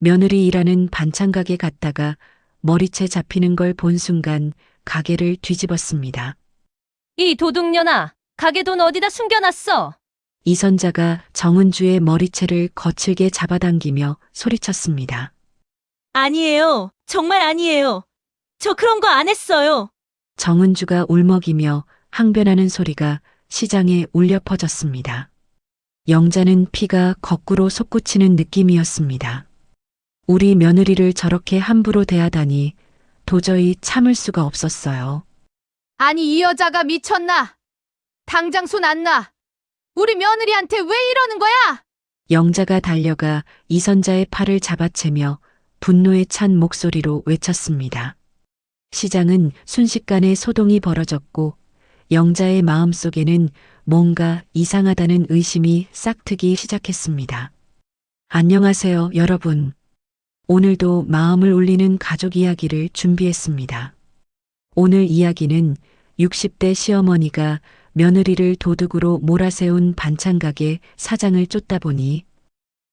며느리 일하는 반찬 가게 갔다가 머리채 잡히는 걸 본 순간 가게를 뒤집었습니다. 이 도둑년아, 가게 돈 어디다 숨겨놨어? 이선자가 정은주의 머리채를 거칠게 잡아당기며 소리쳤습니다. 아니에요. 정말 아니에요. 저 그런 거 안 했어요. 정은주가 울먹이며 항변하는 소리가 시장에 울려 퍼졌습니다. 영자는 피가 거꾸로 솟구치는 느낌이었습니다. 우리 며느리를 저렇게 함부로 대하다니 도저히 참을 수가 없었어요. 아니, 이 여자가 미쳤나? 당장 손 안 놔. 우리 며느리한테 왜 이러는 거야? 영자가 달려가 이선자의 팔을 잡아채며 분노에 찬 목소리로 외쳤습니다. 시장은 순식간에 소동이 벌어졌고 영자의 마음속에는 뭔가 이상하다는 의심이 싹트기 시작했습니다. 안녕하세요, 여러분. 오늘도 마음을 울리는 가족 이야기를 준비했습니다. 오늘 이야기는 60대 시어머니가 며느리를 도둑으로 몰아세운 반찬가게 사장을 쫓다 보니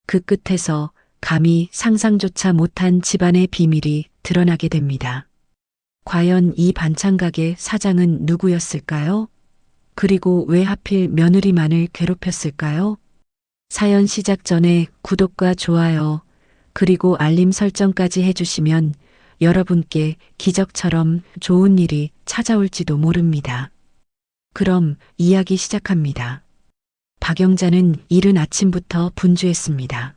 그 끝에서 감히 상상조차 못한 집안의 비밀이 드러나게 됩니다. 과연 이 반찬가게 사장은 누구였을까요? 그리고 왜 하필 며느리만을 괴롭혔을까요? 사연 시작 전에 구독과 좋아요, 그리고 알림 설정까지 해주시면 여러분께 기적처럼 좋은 일이 찾아올지도 모릅니다. 그럼 이야기 시작합니다. 박영자는 이른 아침부터 분주했습니다.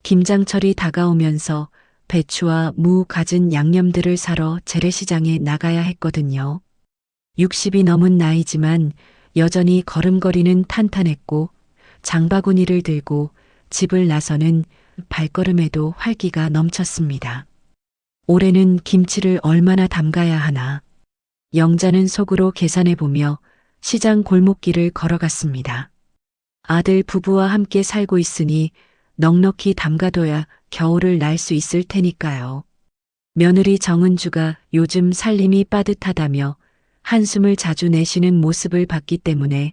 김장철이 다가오면서 배추와 무 갖은 양념들을 사러 재래시장에 나가야 했거든요. 60이 넘은 나이지만 여전히 걸음걸이는 탄탄했고 장바구니를 들고 집을 나서는 발걸음에도 활기가 넘쳤습니다. 올해는 김치를 얼마나 담가야 하나. 영자는 속으로 계산해보며 시장 골목길을 걸어갔습니다. 아들 부부와 함께 살고 있으니 넉넉히 담가둬야 겨울을 날 수 있을 테니까요. 며느리 정은주가 요즘 살림이 빠듯하다며 한숨을 자주 내쉬는 모습을 봤기 때문에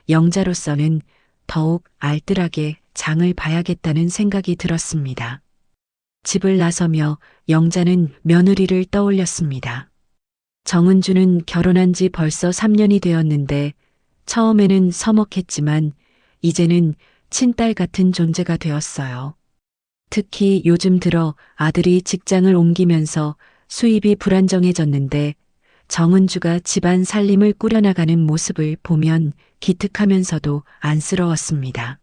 영자로서는 더욱 알뜰하게 장을 봐야겠다는 생각이 들었습니다. 집을 나서며 영자는 며느리를 떠올렸습니다. 정은주는 결혼한 지 벌써 3년이 되었는데 처음에는 서먹했지만 이제는 친딸 같은 존재가 되었어요. 특히 요즘 들어 아들이 직장을 옮기면서 수입이 불안정해졌는데 정은주가 집안 살림을 꾸려나가는 모습을 보면 기특하면서도 안쓰러웠습니다.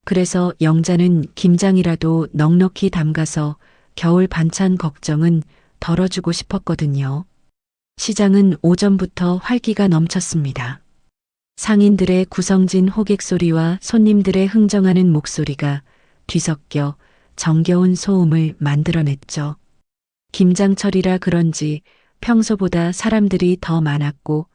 그래서 영자는 김장이라도 넉넉히 담가서 겨울 반찬 걱정은 덜어주고 싶었거든요. 시장은 오전부터 활기가 넘쳤습니다. 상인들의 구성진 호객 소리와 손님들의 흥정하는 목소리가 뒤섞여 정겨운 소음을 만들어냈죠. 김장철이라 그런지 평소보다 사람들이 더 많았고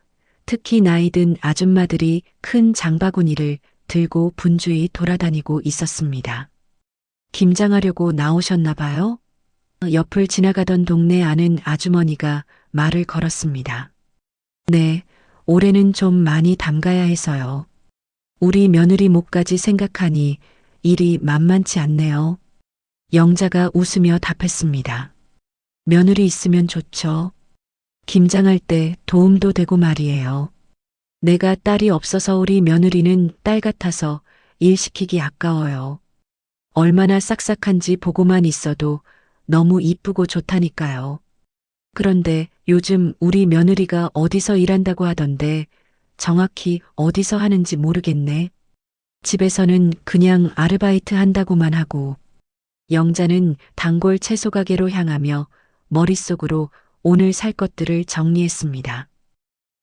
특히 나이든 아줌마들이 큰 장바구니를 들고 분주히 돌아다니고 있었습니다. 김장하려고 나오셨나 봐요? 옆을 지나가던 동네 아는 아주머니가 말을 걸었습니다. 네, 올해는 좀 많이 담가야 해서요. 우리 며느리 목까지 생각하니 일이 만만치 않네요. 영자가 웃으며 답했습니다. 며느리 있으면 좋죠. 김장할 때 도움도 되고 말이에요. 내가 딸이 없어서 우리 며느리는 딸 같아서 일 시키기 아까워요. 얼마나 싹싹한지 보고만 있어도 너무 이쁘고 좋다니까요. 그런데 요즘 우리 며느리가 어디서 일한다고 하던데 정확히 어디서 하는지 모르겠네. 집에서는 그냥 아르바이트 한다고만 하고. 영자는 단골 채소 가게로 향하며 머릿속으로 오늘 살 것들을 정리했습니다.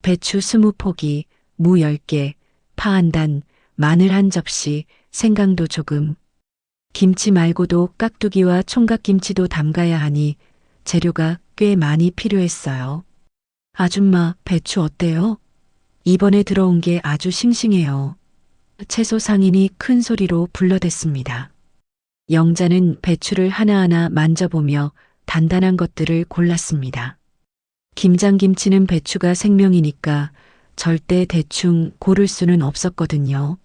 배추 20포기, 무 10개, 파 1단, 마늘 1접시, 생강도 조금. 김치 말고도 깍두기와 총각김치도 담가야 하니 재료가 꽤 많이 필요했어요. 아줌마, 배추 어때요? 이번에 들어온 게 아주 싱싱해요. 채소 상인이 큰 소리로 불러댔습니다. 영자는 배추를 하나하나 만져보며 단단한 것들을 골랐습니다. 김장김치는 배추가 생명이니까 절대 대충 고를 수는 없었거든요.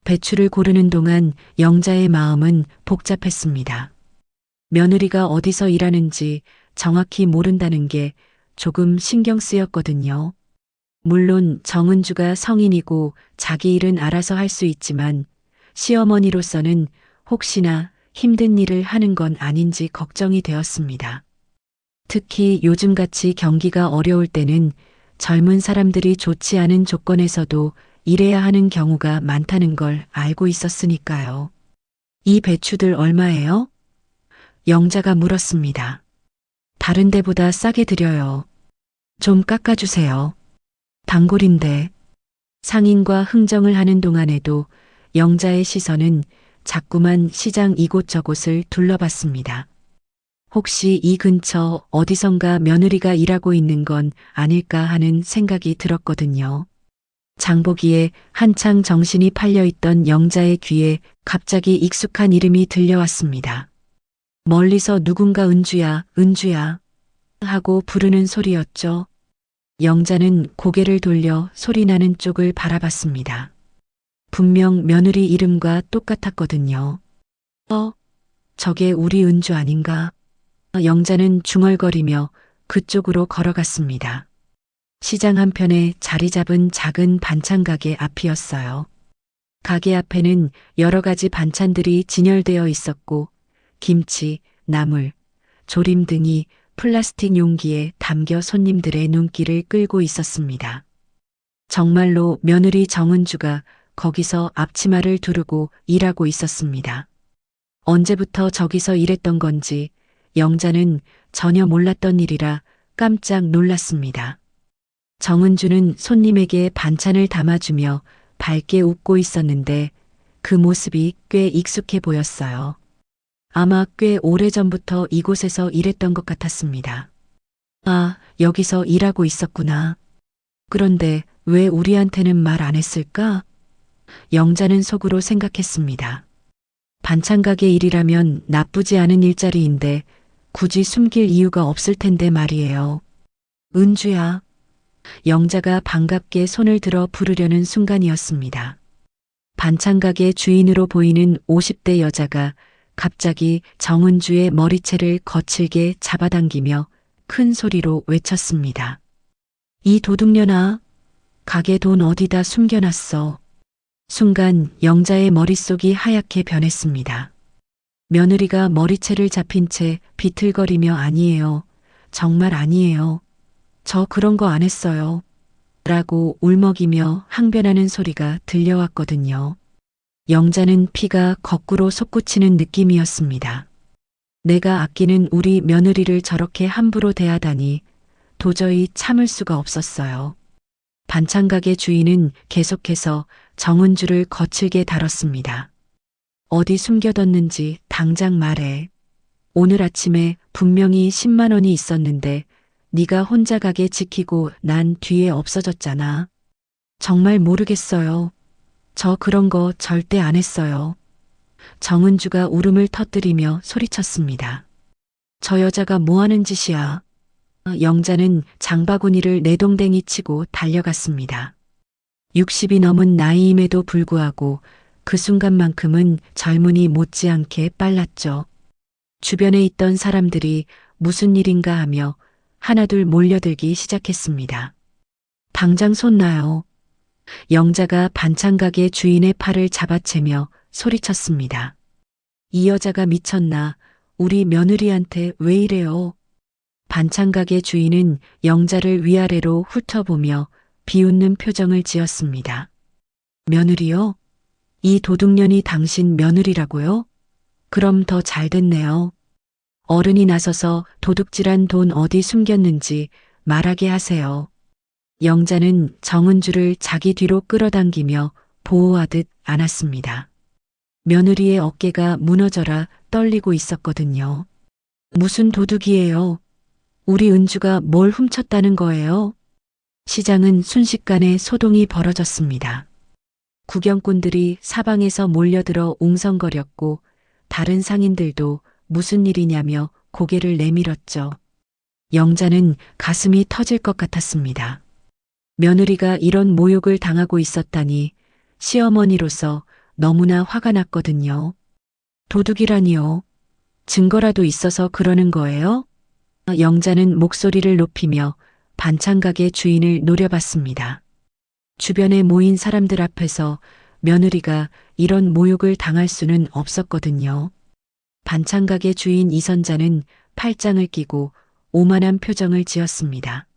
배추를 고르는 동안 영자의 마음은 복잡했습니다. 며느리가 어디서 일하는지 정확히 모른다는 게 조금 신경 쓰였거든요. 물론 정은주가 성인이고 자기 일은 알아서 할 수 있지만 시어머니로서는 혹시나 힘든 일을 하는 건 아닌지 걱정이 되었습니다. 특히 요즘같이 경기가 어려울 때는 젊은 사람들이 좋지 않은 조건에서도 일해야 하는 경우가 많다는 걸 알고 있었으니까요. 이 배추들 얼마예요? 영자가 물었습니다. 다른 데보다 싸게 드려요. 좀 깎아주세요. 단골인데. 상인과 흥정을 하는 동안에도 영자의 시선은 자꾸만 시장 이곳저곳을 둘러봤습니다. 혹시 이 근처 어디선가 며느리가 일하고 있는 건 아닐까 하는 생각이 들었거든요. 장보기에 한창 정신이 팔려있던 영자의 귀에 갑자기 익숙한 이름이 들려왔습니다. 멀리서 누군가 은주야, 은주야 하고 부르는 소리였죠. 영자는 고개를 돌려 소리나는 쪽을 바라봤습니다. 분명 며느리 이름과 똑같았거든요. 저게 우리 은주 아닌가? 영자는 중얼거리며 그쪽으로 걸어갔습니다. 시장 한편에 자리 잡은 작은 반찬 가게 앞이었어요. 가게 앞에는 여러 가지 반찬들이 진열되어 있었고 김치, 나물, 조림 등이 플라스틱 용기에 담겨 손님들의 눈길을 끌고 있었습니다. 정말로 며느리 정은주가 거기서 앞치마를 두르고 일하고 있었습니다. 언제부터 저기서 일했던 건지 영자는 전혀 몰랐던 일이라 깜짝 놀랐습니다. 정은주는 손님에게 반찬을 담아주며 밝게 웃고 있었는데 그 모습이 꽤 익숙해 보였어요. 아마 꽤 오래전부터 이곳에서 일했던 것 같았습니다. 아, 여기서 일하고 있었구나. 그런데 왜 우리한테는 말 안 했을까? 영자는 속으로 생각했습니다. 반찬 가게 일이라면 나쁘지 않은 일자리인데 굳이 숨길 이유가 없을 텐데 말이에요. 은주야. 영자가 반갑게 손을 들어 부르려는 순간이었습니다. 반찬 가게 주인으로 보이는 50대 여자가 갑자기 정은주의 머리채를 거칠게 잡아당기며 큰 소리로 외쳤습니다. 이 도둑년아, 가게 돈 어디다 숨겨놨어. 순간 영자의 머릿속이 하얗게 변했습니다. 며느리가 머리채를 잡힌 채 비틀거리며 아니에요. 정말 아니에요. 저 그런 거 안 했어요. 라고 울먹이며 항변하는 소리가 들려왔거든요. 영자는 피가 거꾸로 솟구치는 느낌이었습니다. 내가 아끼는 우리 며느리를 저렇게 함부로 대하다니 도저히 참을 수가 없었어요. 반찬 가게 주인은 계속해서 정은주를 거칠게 다뤘습니다. 어디 숨겨뒀는지 당장 말해. 오늘 아침에 분명히 10만 원이 있었는데 네가 혼자 가게 지키고 난 뒤에 없어졌잖아. 정말 모르겠어요. 저 그런 거 절대 안 했어요. 정은주가 울음을 터뜨리며 소리쳤습니다. 저 여자가 뭐 하는 짓이야? 영자는 장바구니를 내동댕이 치고 달려갔습니다. 60이 넘은 나이임에도 불구하고 그 순간만큼은 젊은이 못지않게 빨랐죠. 주변에 있던 사람들이 무슨 일인가 하며 하나둘 몰려들기 시작했습니다. 당장 손 놔요. 영자가 반찬 가게 주인의 팔을 잡아채며 소리쳤습니다. 이 여자가 미쳤나? 우리 며느리한테 왜 이래요? 반찬 가게 주인은 영자를 위아래로 훑어보며 비웃는 표정을 지었습니다. 며느리요? 이 도둑년이 당신 며느리라고요? 그럼 더 잘 됐네요. 어른이 나서서 도둑질한 돈 어디 숨겼는지 말하게 하세요. 영자는 정은주를 자기 뒤로 끌어당기며 보호하듯 안았습니다. 며느리의 어깨가 무너져라 떨리고 있었거든요. 무슨 도둑이에요? 우리 은주가 뭘 훔쳤다는 거예요? 시장은 순식간에 소동이 벌어졌습니다. 구경꾼들이 사방에서 몰려들어 웅성거렸고 다른 상인들도 무슨 일이냐며 고개를 내밀었죠. 영자는 가슴이 터질 것 같았습니다. 며느리가 이런 모욕을 당하고 있었다니 시어머니로서 너무나 화가 났거든요. 도둑이라니요. 증거라도 있어서 그러는 거예요? 영자는 목소리를 높이며 반찬가게 주인을 노려봤습니다. 주변에 모인 사람들 앞에서 며느리가 이런 모욕을 당할 수는 없었거든요. 반찬가게 주인 이선자는 팔짱을 끼고 오만한 표정을 지었습니다.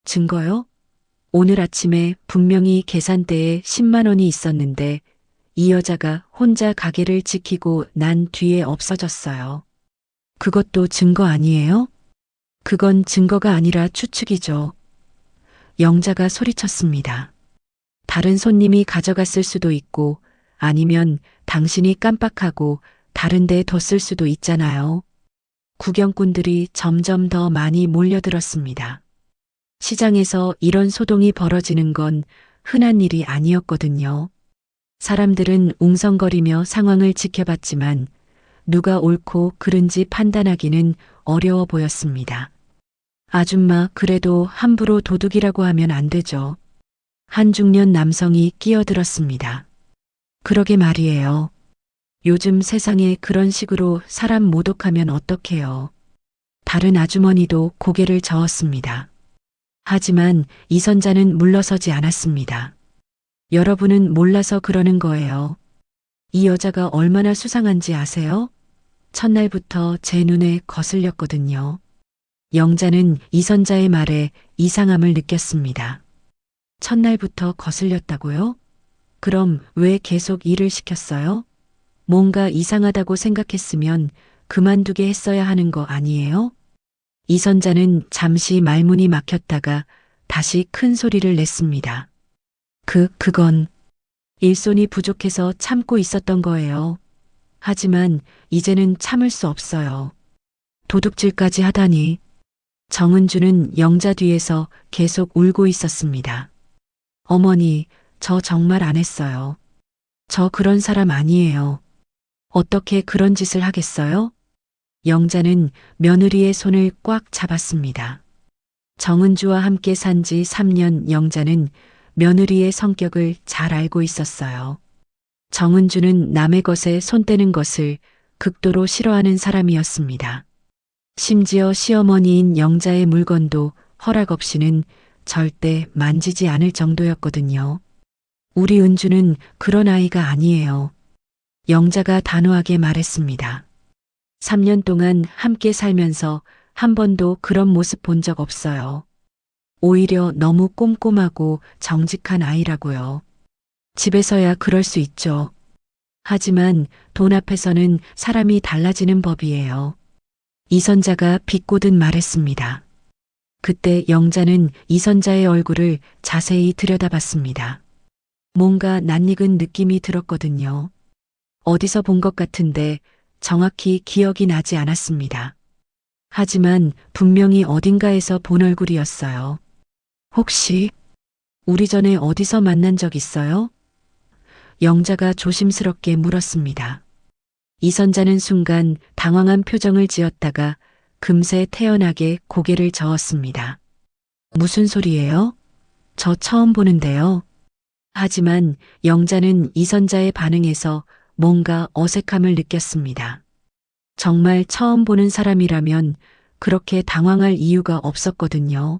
증거요? 오늘 아침에 분명히 계산대에 10만 원이 있었는데 이 여자가 혼자 가게를 지키고 난 뒤에 없어졌어요. 그것도 증거 아니에요? 그건 증거가 아니라 추측이죠. 영자가 소리쳤습니다. 다른 손님이 가져갔을 수도 있고 아니면 당신이 깜빡하고 다른 데 뒀을 수도 있잖아요. 구경꾼들이 점점 더 많이 몰려들었습니다. 시장에서 이런 소동이 벌어지는 건 흔한 일이 아니었거든요. 사람들은 웅성거리며 상황을 지켜봤지만 누가 옳고 그른지 판단하기는 어려워 보였습니다. 아줌마, 그래도 함부로 도둑이라고 하면 안 되죠. 한 중년 남성이 끼어들었습니다. 그러게 말이에요. 요즘 세상에 그런 식으로 사람 모독하면 어떡해요. 다른 아주머니도 고개를 저었습니다. 하지만 이선자는 물러서지 않았습니다. 여러분은 몰라서 그러는 거예요. 이 여자가 얼마나 수상한지 아세요? 첫날부터 제 눈에 거슬렸거든요. 영자는 이선자의 말에 이상함을 느꼈습니다. 첫날부터 거슬렸다고요? 그럼 왜 계속 일을 시켰어요? 뭔가 이상하다고 생각했으면 그만두게 했어야 하는 거 아니에요? 이선자는 잠시 말문이 막혔다가 다시 큰 소리를 냈습니다. 그건 일손이 부족해서 참고 있었던 거예요. 하지만 이제는 참을 수 없어요. 도둑질까지 하다니. 정은주는 영자 뒤에서 계속 울고 있었습니다. 어머니, 저 정말 안 했어요. 저 그런 사람 아니에요. 어떻게 그런 짓을 하겠어요? 영자는 며느리의 손을 꽉 잡았습니다. 정은주와 함께 산 지 3년 영자는 며느리의 성격을 잘 알고 있었어요. 정은주는 남의 것에 손 떼는 것을 극도로 싫어하는 사람이었습니다. 심지어 시어머니인 영자의 물건도 허락 없이는 절대 만지지 않을 정도였거든요. 우리 은주는 그런 아이가 아니에요. 영자가 단호하게 말했습니다. 3년 동안 함께 살면서 한 번도 그런 모습 본 적 없어요. 오히려 너무 꼼꼼하고 정직한 아이라고요. 집에서야 그럴 수 있죠. 하지만 돈 앞에서는 사람이 달라지는 법이에요. 이선자가 비꼬듯 말했습니다. 그때 영자는 이선자의 얼굴을 자세히 들여다봤습니다. 뭔가 낯익은 느낌이 들었거든요. 어디서 본 것 같은데 정확히 기억이 나지 않았습니다. 하지만 분명히 어딘가에서 본 얼굴이었어요. 혹시 우리 전에 어디서 만난 적 있어요? 영자가 조심스럽게 물었습니다. 이선자는 순간 당황한 표정을 지었다가 금세 태연하게 고개를 저었습니다. 무슨 소리예요? 저 처음 보는데요. 하지만 영자는 이선자의 반응에서 뭔가 어색함을 느꼈습니다. 정말 처음 보는 사람이라면 그렇게 당황할 이유가 없었거든요.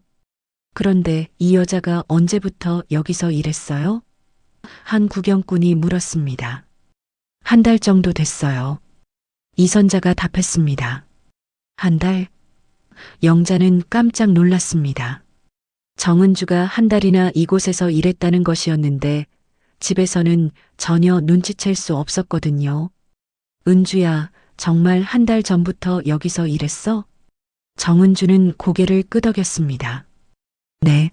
그런데 이 여자가 언제부터 여기서 일했어요? 한 구경꾼이 물었습니다. 한 달 정도 됐어요. 이선자가 답했습니다. 한 달? 영자는 깜짝 놀랐습니다. 정은주가 한 달이나 이곳에서 일했다는 것이었는데 집에서는 전혀 눈치챌 수 없었거든요. 은주야, 정말 한 달 전부터 여기서 일했어? 정은주는 고개를 끄덕였습니다. 네.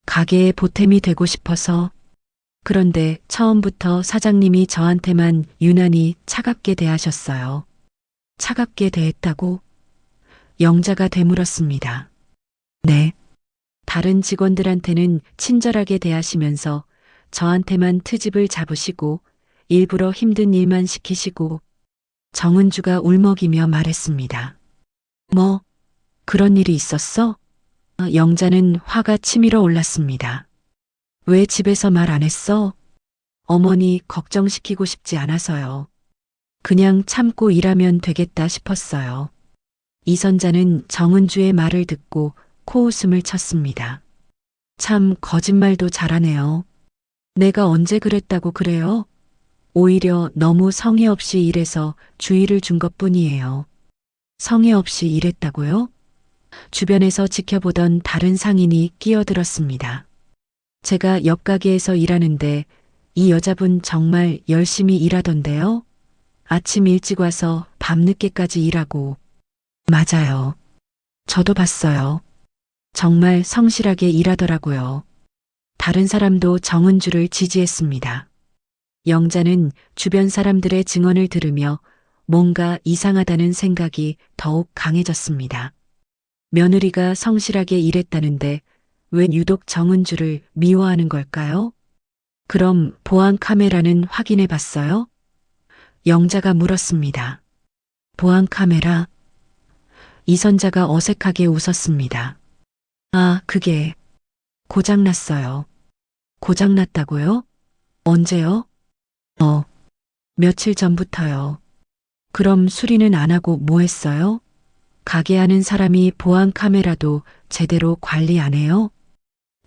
가게에 보탬이 되고 싶어서. 그런데 처음부터 사장님이 저한테만 유난히 차갑게 대하셨어요. 차갑게 대했다고? 영자가 되물었습니다. 네. 다른 직원들한테는 친절하게 대하시면서 저한테만 트집을 잡으시고 일부러 힘든 일만 시키시고. 정은주가 울먹이며 말했습니다. 뭐, 그런 일이 있었어? 영자는 화가 치밀어 올랐습니다. 왜 집에서 말 안 했어? 어머니 걱정시키고 싶지 않아서요. 그냥 참고 일하면 되겠다 싶었어요. 이선자는 정은주의 말을 듣고 코웃음을 쳤습니다. 참 거짓말도 잘하네요. 내가 언제 그랬다고 그래요? 오히려 너무 성의 없이 일해서 주의를 준 것뿐이에요. 성의 없이 일했다고요? 주변에서 지켜보던 다른 상인이 끼어들었습니다. 제가 옆가게에서 일하는데 이 여자분 정말 열심히 일하던데요? 아침 일찍 와서 밤늦게까지 일하고. 맞아요. 저도 봤어요. 정말 성실하게 일하더라고요. 다른 사람도 정은주를 지지했습니다. 영자는 주변 사람들의 증언을 들으며 뭔가 이상하다는 생각이 더욱 강해졌습니다. 며느리가 성실하게 일했다는데 왜 유독 정은주를 미워하는 걸까요? 그럼 보안 카메라는 확인해 봤어요? 영자가 물었습니다. 보안 카메라? 이선자가 어색하게 웃었습니다. 아, 그게 고장났어요. 고장났다고요? 언제요? 며칠 전부터요. 그럼 수리는 안 하고 뭐 했어요? 가게 하는 사람이 보안 카메라도 제대로 관리 안 해요?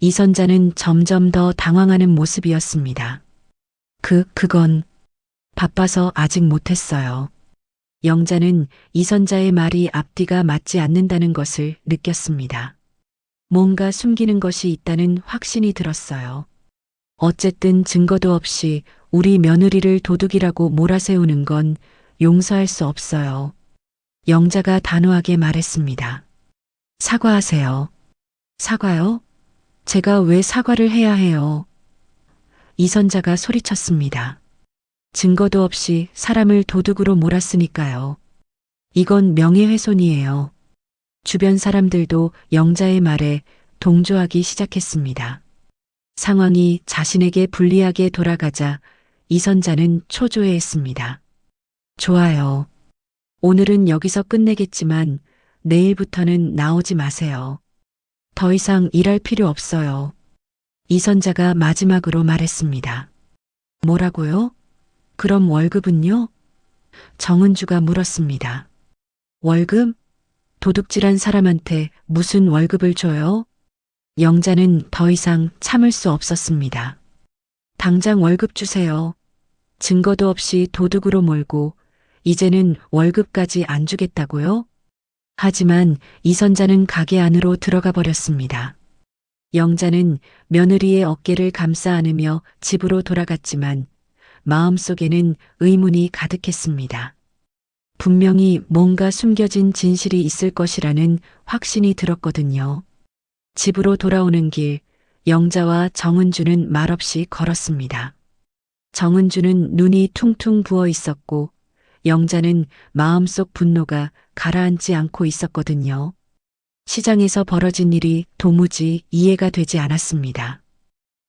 이선자는 점점 더 당황하는 모습이었습니다. 그건 바빠서 아직 못했어요. 영자는 이선자의 말이 앞뒤가 맞지 않는다는 것을 느꼈습니다. 뭔가 숨기는 것이 있다는 확신이 들었어요. 어쨌든 증거도 없이 우리 며느리를 도둑이라고 몰아세우는 건 용서할 수 없어요. 영자가 단호하게 말했습니다. 사과하세요. 사과요? 제가 왜 사과를 해야 해요? 이선자가 소리쳤습니다. 증거도 없이 사람을 도둑으로 몰았으니까요. 이건 명예훼손이에요. 주변 사람들도 영자의 말에 동조하기 시작했습니다. 상황이 자신에게 불리하게 돌아가자 이선자는 초조해했습니다. 좋아요. 오늘은 여기서 끝내겠지만 내일부터는 나오지 마세요. 더 이상 일할 필요 없어요. 이선자가 마지막으로 말했습니다. 뭐라고요? 그럼 월급은요? 정은주가 물었습니다. 월급? 도둑질한 사람한테 무슨 월급을 줘요? 영자는 더 이상 참을 수 없었습니다. 당장 월급 주세요. 증거도 없이 도둑으로 몰고 이제는 월급까지 안 주겠다고요? 하지만 이선자는 가게 안으로 들어가 버렸습니다. 영자는 며느리의 어깨를 감싸 안으며 집으로 돌아갔지만 마음속에는 의문이 가득했습니다. 분명히 뭔가 숨겨진 진실이 있을 것이라는 확신이 들었거든요. 집으로 돌아오는 길, 영자와 정은주는 말없이 걸었습니다. 정은주는 눈이 퉁퉁 부어 있었고 영자는 마음속 분노가 가라앉지 않고 있었거든요. 시장에서 벌어진 일이 도무지 이해가 되지 않았습니다.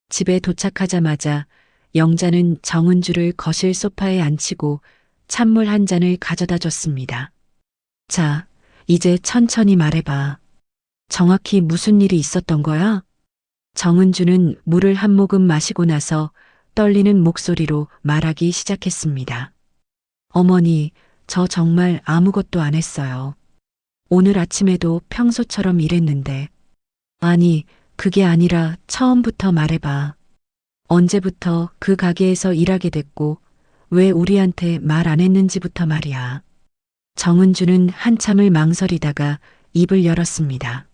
집에 도착하자마자 영자는 정은주를 거실 소파에 앉히고 찬물 한 잔을 가져다 줬습니다. 자, 이제 천천히 말해봐. 정확히 무슨 일이 있었던 거야? 정은주는 물을 한 모금 마시고 나서 떨리는 목소리로 말하기 시작했습니다. 어머니, 저 정말 아무것도 안 했어요. 오늘 아침에도 평소처럼 일했는데. 아니, 그게 아니라 처음부터 말해봐. 언제부터 그 가게에서 일하게 됐고 왜 우리한테 말 안 했는지부터 말이야. 정은주는 한참을 망설이다가 입을 열었습니다.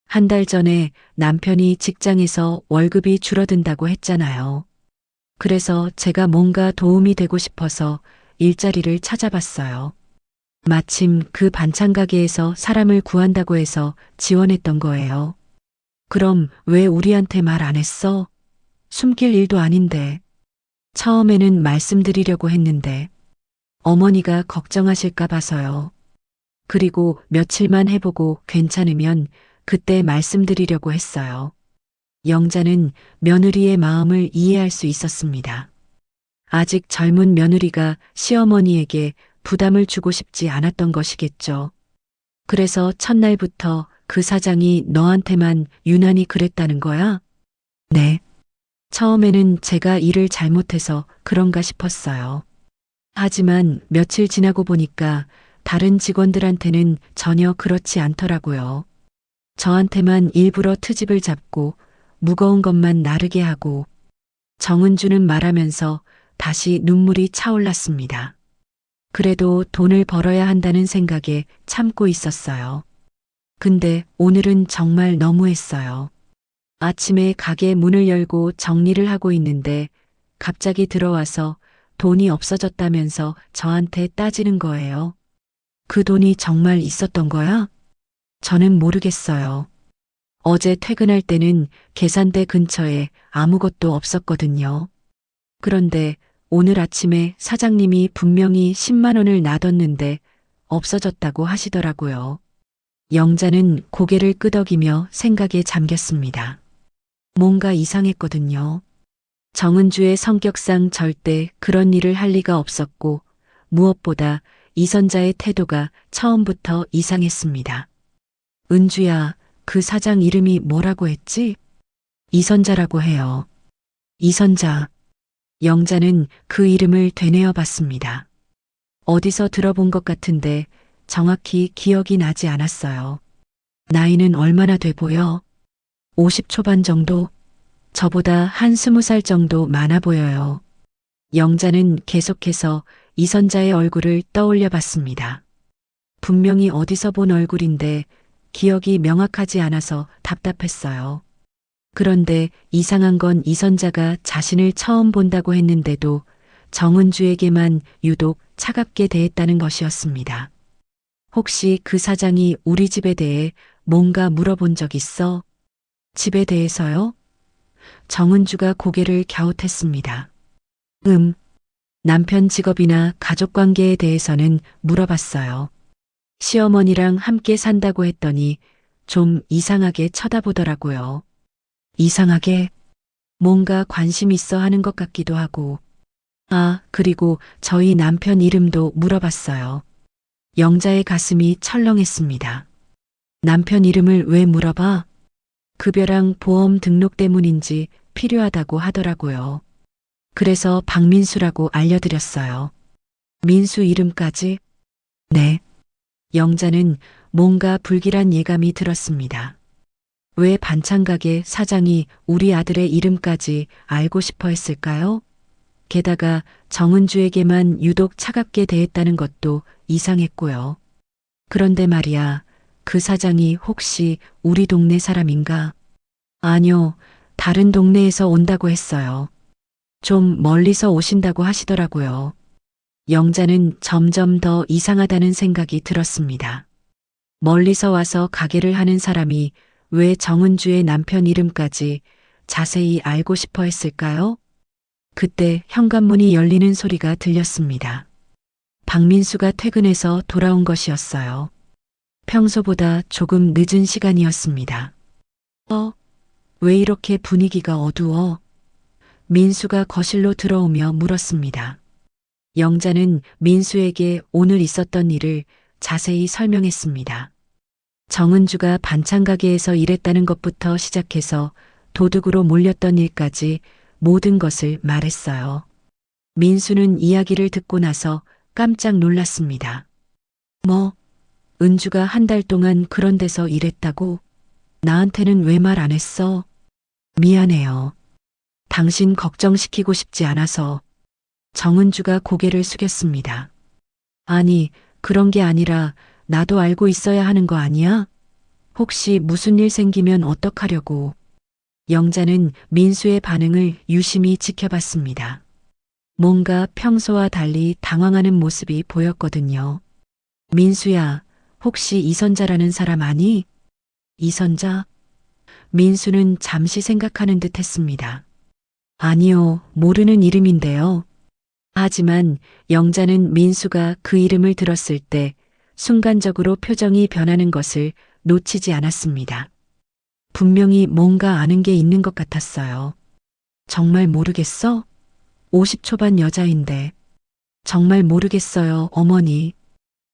한 달 전에 남편이 직장에서 월급이 줄어든다고 했잖아요. 그래서 제가 뭔가 도움이 되고 싶어서 일자리를 찾아봤어요. 마침 그 반찬 가게에서 사람을 구한다고 해서 지원했던 거예요. 그럼 왜 우리한테 말 안 했어? 숨길 일도 아닌데. 처음에는 말씀드리려고 했는데 어머니가 걱정하실까 봐서요. 그리고 며칠만 해보고 괜찮으면 그때 말씀드리려고 했어요. 영자는 며느리의 마음을 이해할 수 있었습니다. 아직 젊은 며느리가 시어머니에게 부담을 주고 싶지 않았던 것이겠죠. 그래서 첫날부터 그 사장이 너한테만 유난히 그랬다는 거야? 네. 처음에는 제가 일을 잘못해서 그런가 싶었어요. 하지만 며칠 지나고 보니까 다른 직원들한테는 전혀 그렇지 않더라고요. 저한테만 일부러 트집을 잡고 무거운 것만 나르게 하고 정은주는 말하면서 다시 눈물이 차올랐습니다. 그래도 돈을 벌어야 한다는 생각에 참고 있었어요. 근데 오늘은 정말 너무했어요. 아침에 가게 문을 열고 정리를 하고 있는데 갑자기 들어와서 돈이 없어졌다면서 저한테 따지는 거예요. 그 돈이 정말 있었던 거야? 저는 모르겠어요. 어제 퇴근할 때는 계산대 근처에 아무것도 없었거든요. 그런데 오늘 아침에 사장님이 분명히 10만 원을 놔뒀는데 없어졌다고 하시더라고요. 영자는 고개를 끄덕이며 생각에 잠겼습니다. 뭔가 이상했거든요. 정은주의 성격상 절대 그런 일을 할 리가 없었고 무엇보다 이선자의 태도가 처음부터 이상했습니다. 은주야, 그 사장 이름이 뭐라고 했지? 이선자라고 해요. 이선자. 영자는 그 이름을 되뇌어 봤습니다. 어디서 들어본 것 같은데 정확히 기억이 나지 않았어요. 나이는 얼마나 돼 보여? 50 초반 정도? 저보다 한 20살 정도 많아 보여요. 영자는 계속해서 이선자의 얼굴을 떠올려 봤습니다. 분명히 어디서 본 얼굴인데 기억이 명확하지 않아서 답답했어요. 그런데 이상한 건 이선자가 자신을 처음 본다고 했는데도 정은주에게만 유독 차갑게 대했다는 것이었습니다. 혹시 그 사장이 우리 집에 대해 뭔가 물어본 적 있어? 집에 대해서요? 정은주가 고개를 갸웃했습니다. 남편 직업이나 가족 관계에 대해서는 물어봤어요. 시어머니랑 함께 산다고 했더니 좀 이상하게 쳐다보더라고요. 이상하게? 뭔가 관심 있어 하는 것 같기도 하고. 아, 그리고 저희 남편 이름도 물어봤어요. 영자의 가슴이 철렁했습니다. 남편 이름을 왜 물어봐? 급여랑 보험 등록 때문인지 필요하다고 하더라고요. 그래서 박민수라고 알려드렸어요. 민수 이름까지? 네. 영자는 뭔가 불길한 예감이 들었습니다. 왜 반찬가게 사장이 우리 아들의 이름까지 알고 싶어 했을까요? 게다가 정은주에게만 유독 차갑게 대했다는 것도 이상했고요. 그런데 말이야, 그 사장이 혹시 우리 동네 사람인가? 아니요, 다른 동네에서 온다고 했어요. 좀 멀리서 오신다고 하시더라고요. 영자는 점점 더 이상하다는 생각이 들었습니다. 멀리서 와서 가게를 하는 사람이 왜 정은주의 남편 이름까지 자세히 알고 싶어 했을까요? 그때 현관문이 열리는 소리가 들렸습니다. 박민수가 퇴근해서 돌아온 것이었어요. 평소보다 조금 늦은 시간이었습니다. 왜 이렇게 분위기가 어두워? 민수가 거실로 들어오며 물었습니다. 영자는 민수에게 오늘 있었던 일을 자세히 설명했습니다. 정은주가 반찬가게에서 일했다는 것부터 시작해서 도둑으로 몰렸던 일까지 모든 것을 말했어요. 민수는 이야기를 듣고 나서 깜짝 놀랐습니다. 뭐, 은주가 한 달 동안 그런 데서 일했다고? 나한테는 왜 말 안 했어? 미안해요. 당신 걱정시키고 싶지 않아서. 정은주가 고개를 숙였습니다. 아니, 그런 게 아니라 나도 알고 있어야 하는 거 아니야? 혹시 무슨 일 생기면 어떡하려고. 영자는 민수의 반응을 유심히 지켜봤습니다. 뭔가 평소와 달리 당황하는 모습이 보였거든요. 민수야, 혹시 이선자라는 사람 아니? 이선자? 민수는 잠시 생각하는 듯 했습니다. 아니요, 모르는 이름인데요. 하지만 영자는 민수가 그 이름을 들었을 때 순간적으로 표정이 변하는 것을 놓치지 않았습니다. 분명히 뭔가 아는 게 있는 것 같았어요. 정말 모르겠어? 50 초반 여자인데. 정말 모르겠어요, 어머니.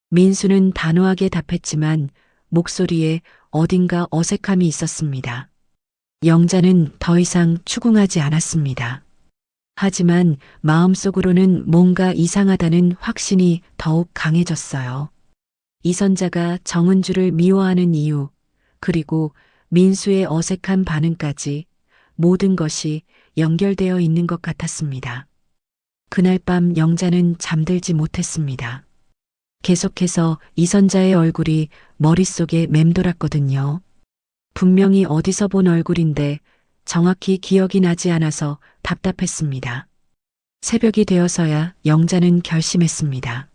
민수는 단호하게 답했지만 목소리에 어딘가 어색함이 있었습니다. 영자는 더 이상 추궁하지 않았습니다. 하지만 마음속으로는 뭔가 이상하다는 확신이 더욱 강해졌어요. 이선자가 정은주를 미워하는 이유, 그리고 민수의 어색한 반응까지 모든 것이 연결되어 있는 것 같았습니다. 그날 밤 영자는 잠들지 못했습니다. 계속해서 이선자의 얼굴이 머릿속에 맴돌았거든요. 분명히 어디서 본 얼굴인데 정확히 기억이 나지 않아서 답답했습니다. 새벽이 되어서야 영자는 결심했습니다.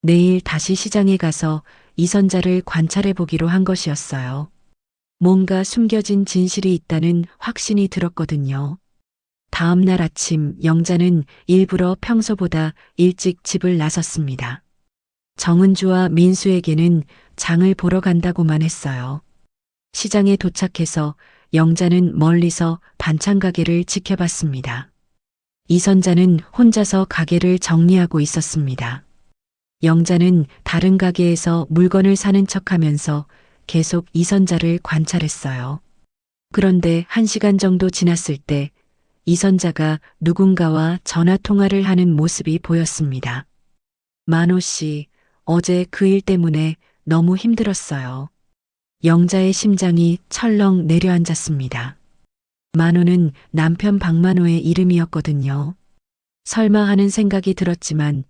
내일 다시 시장에 가서 이선자를 관찰해 보기로 한 것이었어요. 뭔가 숨겨진 진실이 있다는 확신이 들었거든요. 다음 날 아침 영자는 일부러 평소보다 일찍 집을 나섰습니다. 정은주와 민수에게는 장을 보러 간다고만 했어요. 시장에 도착해서 영자는 멀리서 반찬 가게를 지켜봤습니다. 이선자는 혼자서 가게를 정리하고 있었습니다. 영자는 다른 가게에서 물건을 사는 척하면서 계속 이선자를 관찰했어요. 그런데 1시간 정도 지났을 때 이선자가 누군가와 전화 통화를 하는 모습이 보였습니다. 만호 씨, 어제 그 일 때문에 너무 힘들었어요. 영자의 심장이 철렁 내려앉았습니다. 만호는 남편 박만호의 이름이었거든요. 설마 하는 생각이 들었지만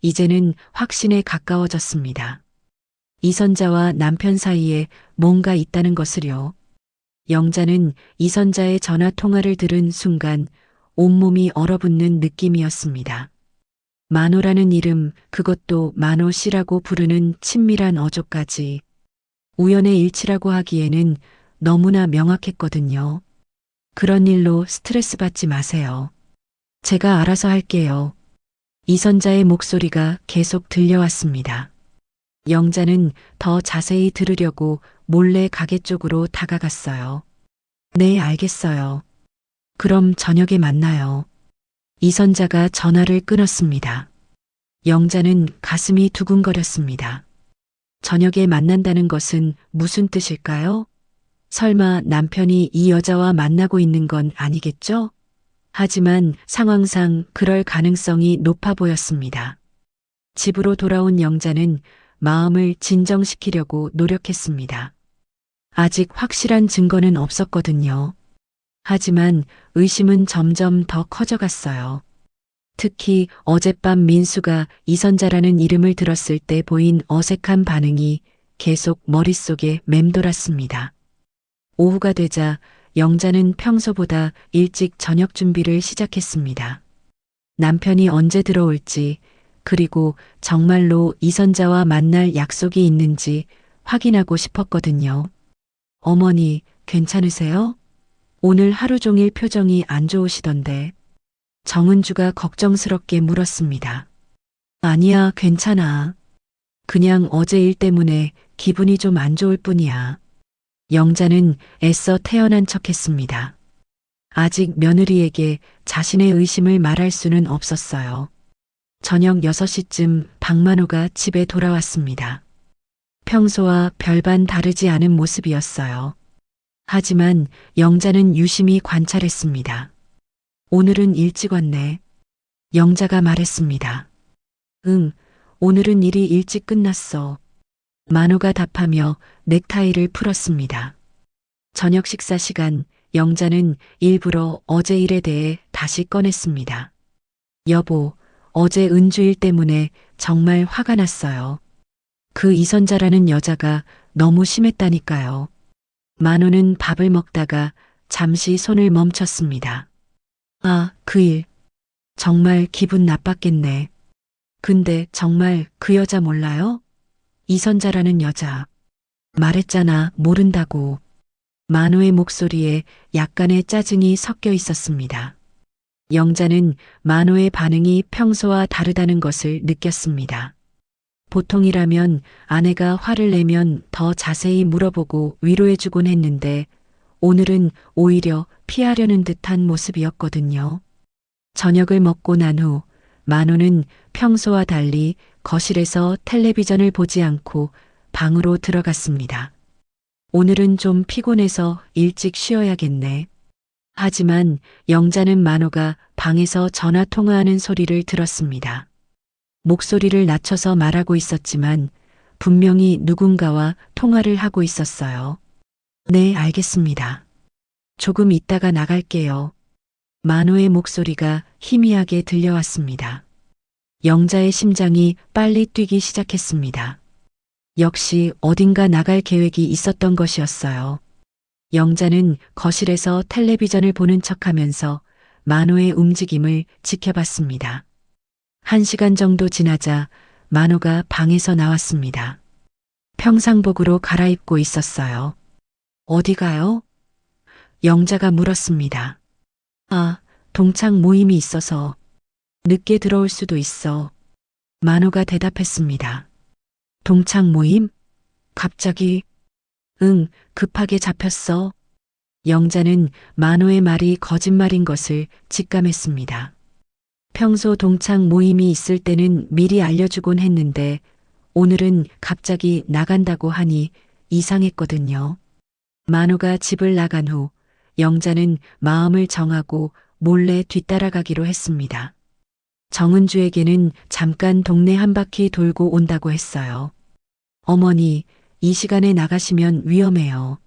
이제는 확신에 가까워졌습니다. 이선자와 남편 사이에 뭔가 있다는 것을요. 영자는 이선자의 전화 통화를 들은 순간 온몸이 얼어붙는 느낌이었습니다. 만호라는 이름, 그것도 만호 씨라고 부르는 친밀한 어조까지 우연의 일치라고 하기에는 너무나 명확했거든요. 그런 일로 스트레스 받지 마세요. 제가 알아서 할게요. 이선자의 목소리가 계속 들려왔습니다. 영자는 더 자세히 들으려고 몰래 가게 쪽으로 다가갔어요. 네, 알겠어요. 그럼 저녁에 만나요. 이선자가 전화를 끊었습니다. 영자는 가슴이 두근거렸습니다. 저녁에 만난다는 것은 무슨 뜻일까요? 설마 남편이 이 여자와 만나고 있는 건 아니겠죠? 하지만 상황상 그럴 가능성이 높아 보였습니다. 집으로 돌아온 영자는 마음을 진정시키려고 노력했습니다. 아직 확실한 증거는 없었거든요. 하지만 의심은 점점 더 커져갔어요. 특히 어젯밤 민수가 이선자라는 이름을 들었을 때 보인 어색한 반응이 계속 머릿속에 맴돌았습니다. 오후가 되자 영자는 평소보다 일찍 저녁 준비를 시작했습니다. 남편이 언제 들어올지, 그리고 정말로 이선자와 만날 약속이 있는지 확인하고 싶었거든요. 어머니, 괜찮으세요? 오늘 하루 종일 표정이 안 좋으시던데. 정은주가 걱정스럽게 물었습니다. 아니야, 괜찮아. 그냥 어제 일 때문에 기분이 좀 안 좋을 뿐이야. 영자는 애써 태연한 척했습니다. 아직 며느리에게 자신의 의심을 말할 수는 없었어요. 저녁 6시쯤 박만호가 집에 돌아왔습니다. 평소와 별반 다르지 않은 모습이었어요. 하지만 영자는 유심히 관찰했습니다. 오늘은 일찍 왔네. 영자가 말했습니다. 응, 오늘은 일이 일찍 끝났어. 만호가 답하며 넥타이를 풀었습니다. 저녁 식사 시간, 영자는 일부러 어제 일에 대해 다시 꺼냈습니다. 여보, 어제 은주 일 때문에 정말 화가 났어요. 그 이선자라는 여자가 너무 심했다니까요. 만호는 밥을 먹다가 잠시 손을 멈췄습니다. 아, 그 일. 정말 기분 나빴겠네. 근데 정말 그 여자 몰라요? 이선자라는 여자. 말했잖아, 모른다고. 만호의 목소리에 약간의 짜증이 섞여 있었습니다. 영자는 만호의 반응이 평소와 다르다는 것을 느꼈습니다. 보통이라면 아내가 화를 내면 더 자세히 물어보고 위로해주곤 했는데 오늘은 오히려 피하려는 듯한 모습이었거든요. 저녁을 먹고 난 후 만호는 평소와 달리 거실에서 텔레비전을 보지 않고 방으로 들어갔습니다. 오늘은 좀 피곤해서 일찍 쉬어야겠네. 하지만 영자는 만호가 방에서 전화 통화하는 소리를 들었습니다. 목소리를 낮춰서 말하고 있었지만 분명히 누군가와 통화를 하고 있었어요. 네, 알겠습니다. 조금 있다가 나갈게요. 만호의 목소리가 희미하게 들려왔습니다. 영자의 심장이 빨리 뛰기 시작했습니다. 역시 어딘가 나갈 계획이 있었던 것이었어요. 영자는 거실에서 텔레비전을 보는 척하면서 만호의 움직임을 지켜봤습니다. 1시간 정도 지나자 만호가 방에서 나왔습니다. 평상복으로 갈아입고 있었어요. 어디 가요? 영자가 물었습니다. 아, 동창 모임이 있어서 늦게 들어올 수도 있어. 만호가 대답했습니다. 동창 모임? 갑자기? 응, 급하게 잡혔어. 영자는 만호의 말이 거짓말인 것을 직감했습니다. 평소 동창 모임이 있을 때는 미리 알려주곤 했는데 오늘은 갑자기 나간다고 하니 이상했거든요. 만호가 집을 나간 후 영자는 마음을 정하고 몰래 뒤따라가기로 했습니다. 정은주에게는 잠깐 동네 한 바퀴 돌고 온다고 했어요. 어머니, 이 시간에 나가시면 위험해요.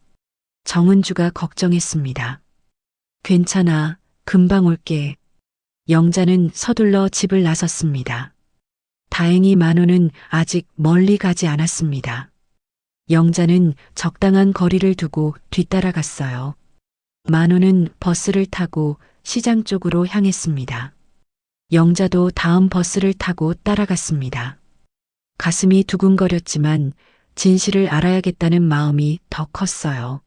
정은주가 걱정했습니다. 괜찮아, 금방 올게. 영자는 서둘러 집을 나섰습니다. 다행히 만호는 아직 멀리 가지 않았습니다. 영자는 적당한 거리를 두고 뒤따라갔어요. 만호는 버스를 타고 시장 쪽으로 향했습니다. 영자도 다음 버스를 타고 따라갔습니다. 가슴이 두근거렸지만 진실을 알아야겠다는 마음이 더 컸어요.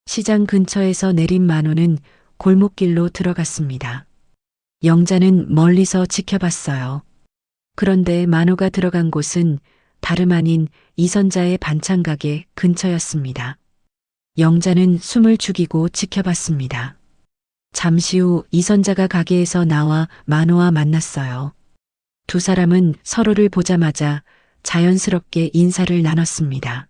시장 근처에서 내린 만호는 골목길로 들어갔습니다. 영자는 멀리서 지켜봤어요. 그런데 만호가 들어간 곳은 다름 아닌 이선자의 반찬가게 근처였습니다. 영자는 숨을 죽이고 지켜봤습니다. 잠시 후 이선자가 가게에서 나와 만호와 만났어요. 두 사람은 서로를 보자마자 자연스럽게 인사를 나눴습니다.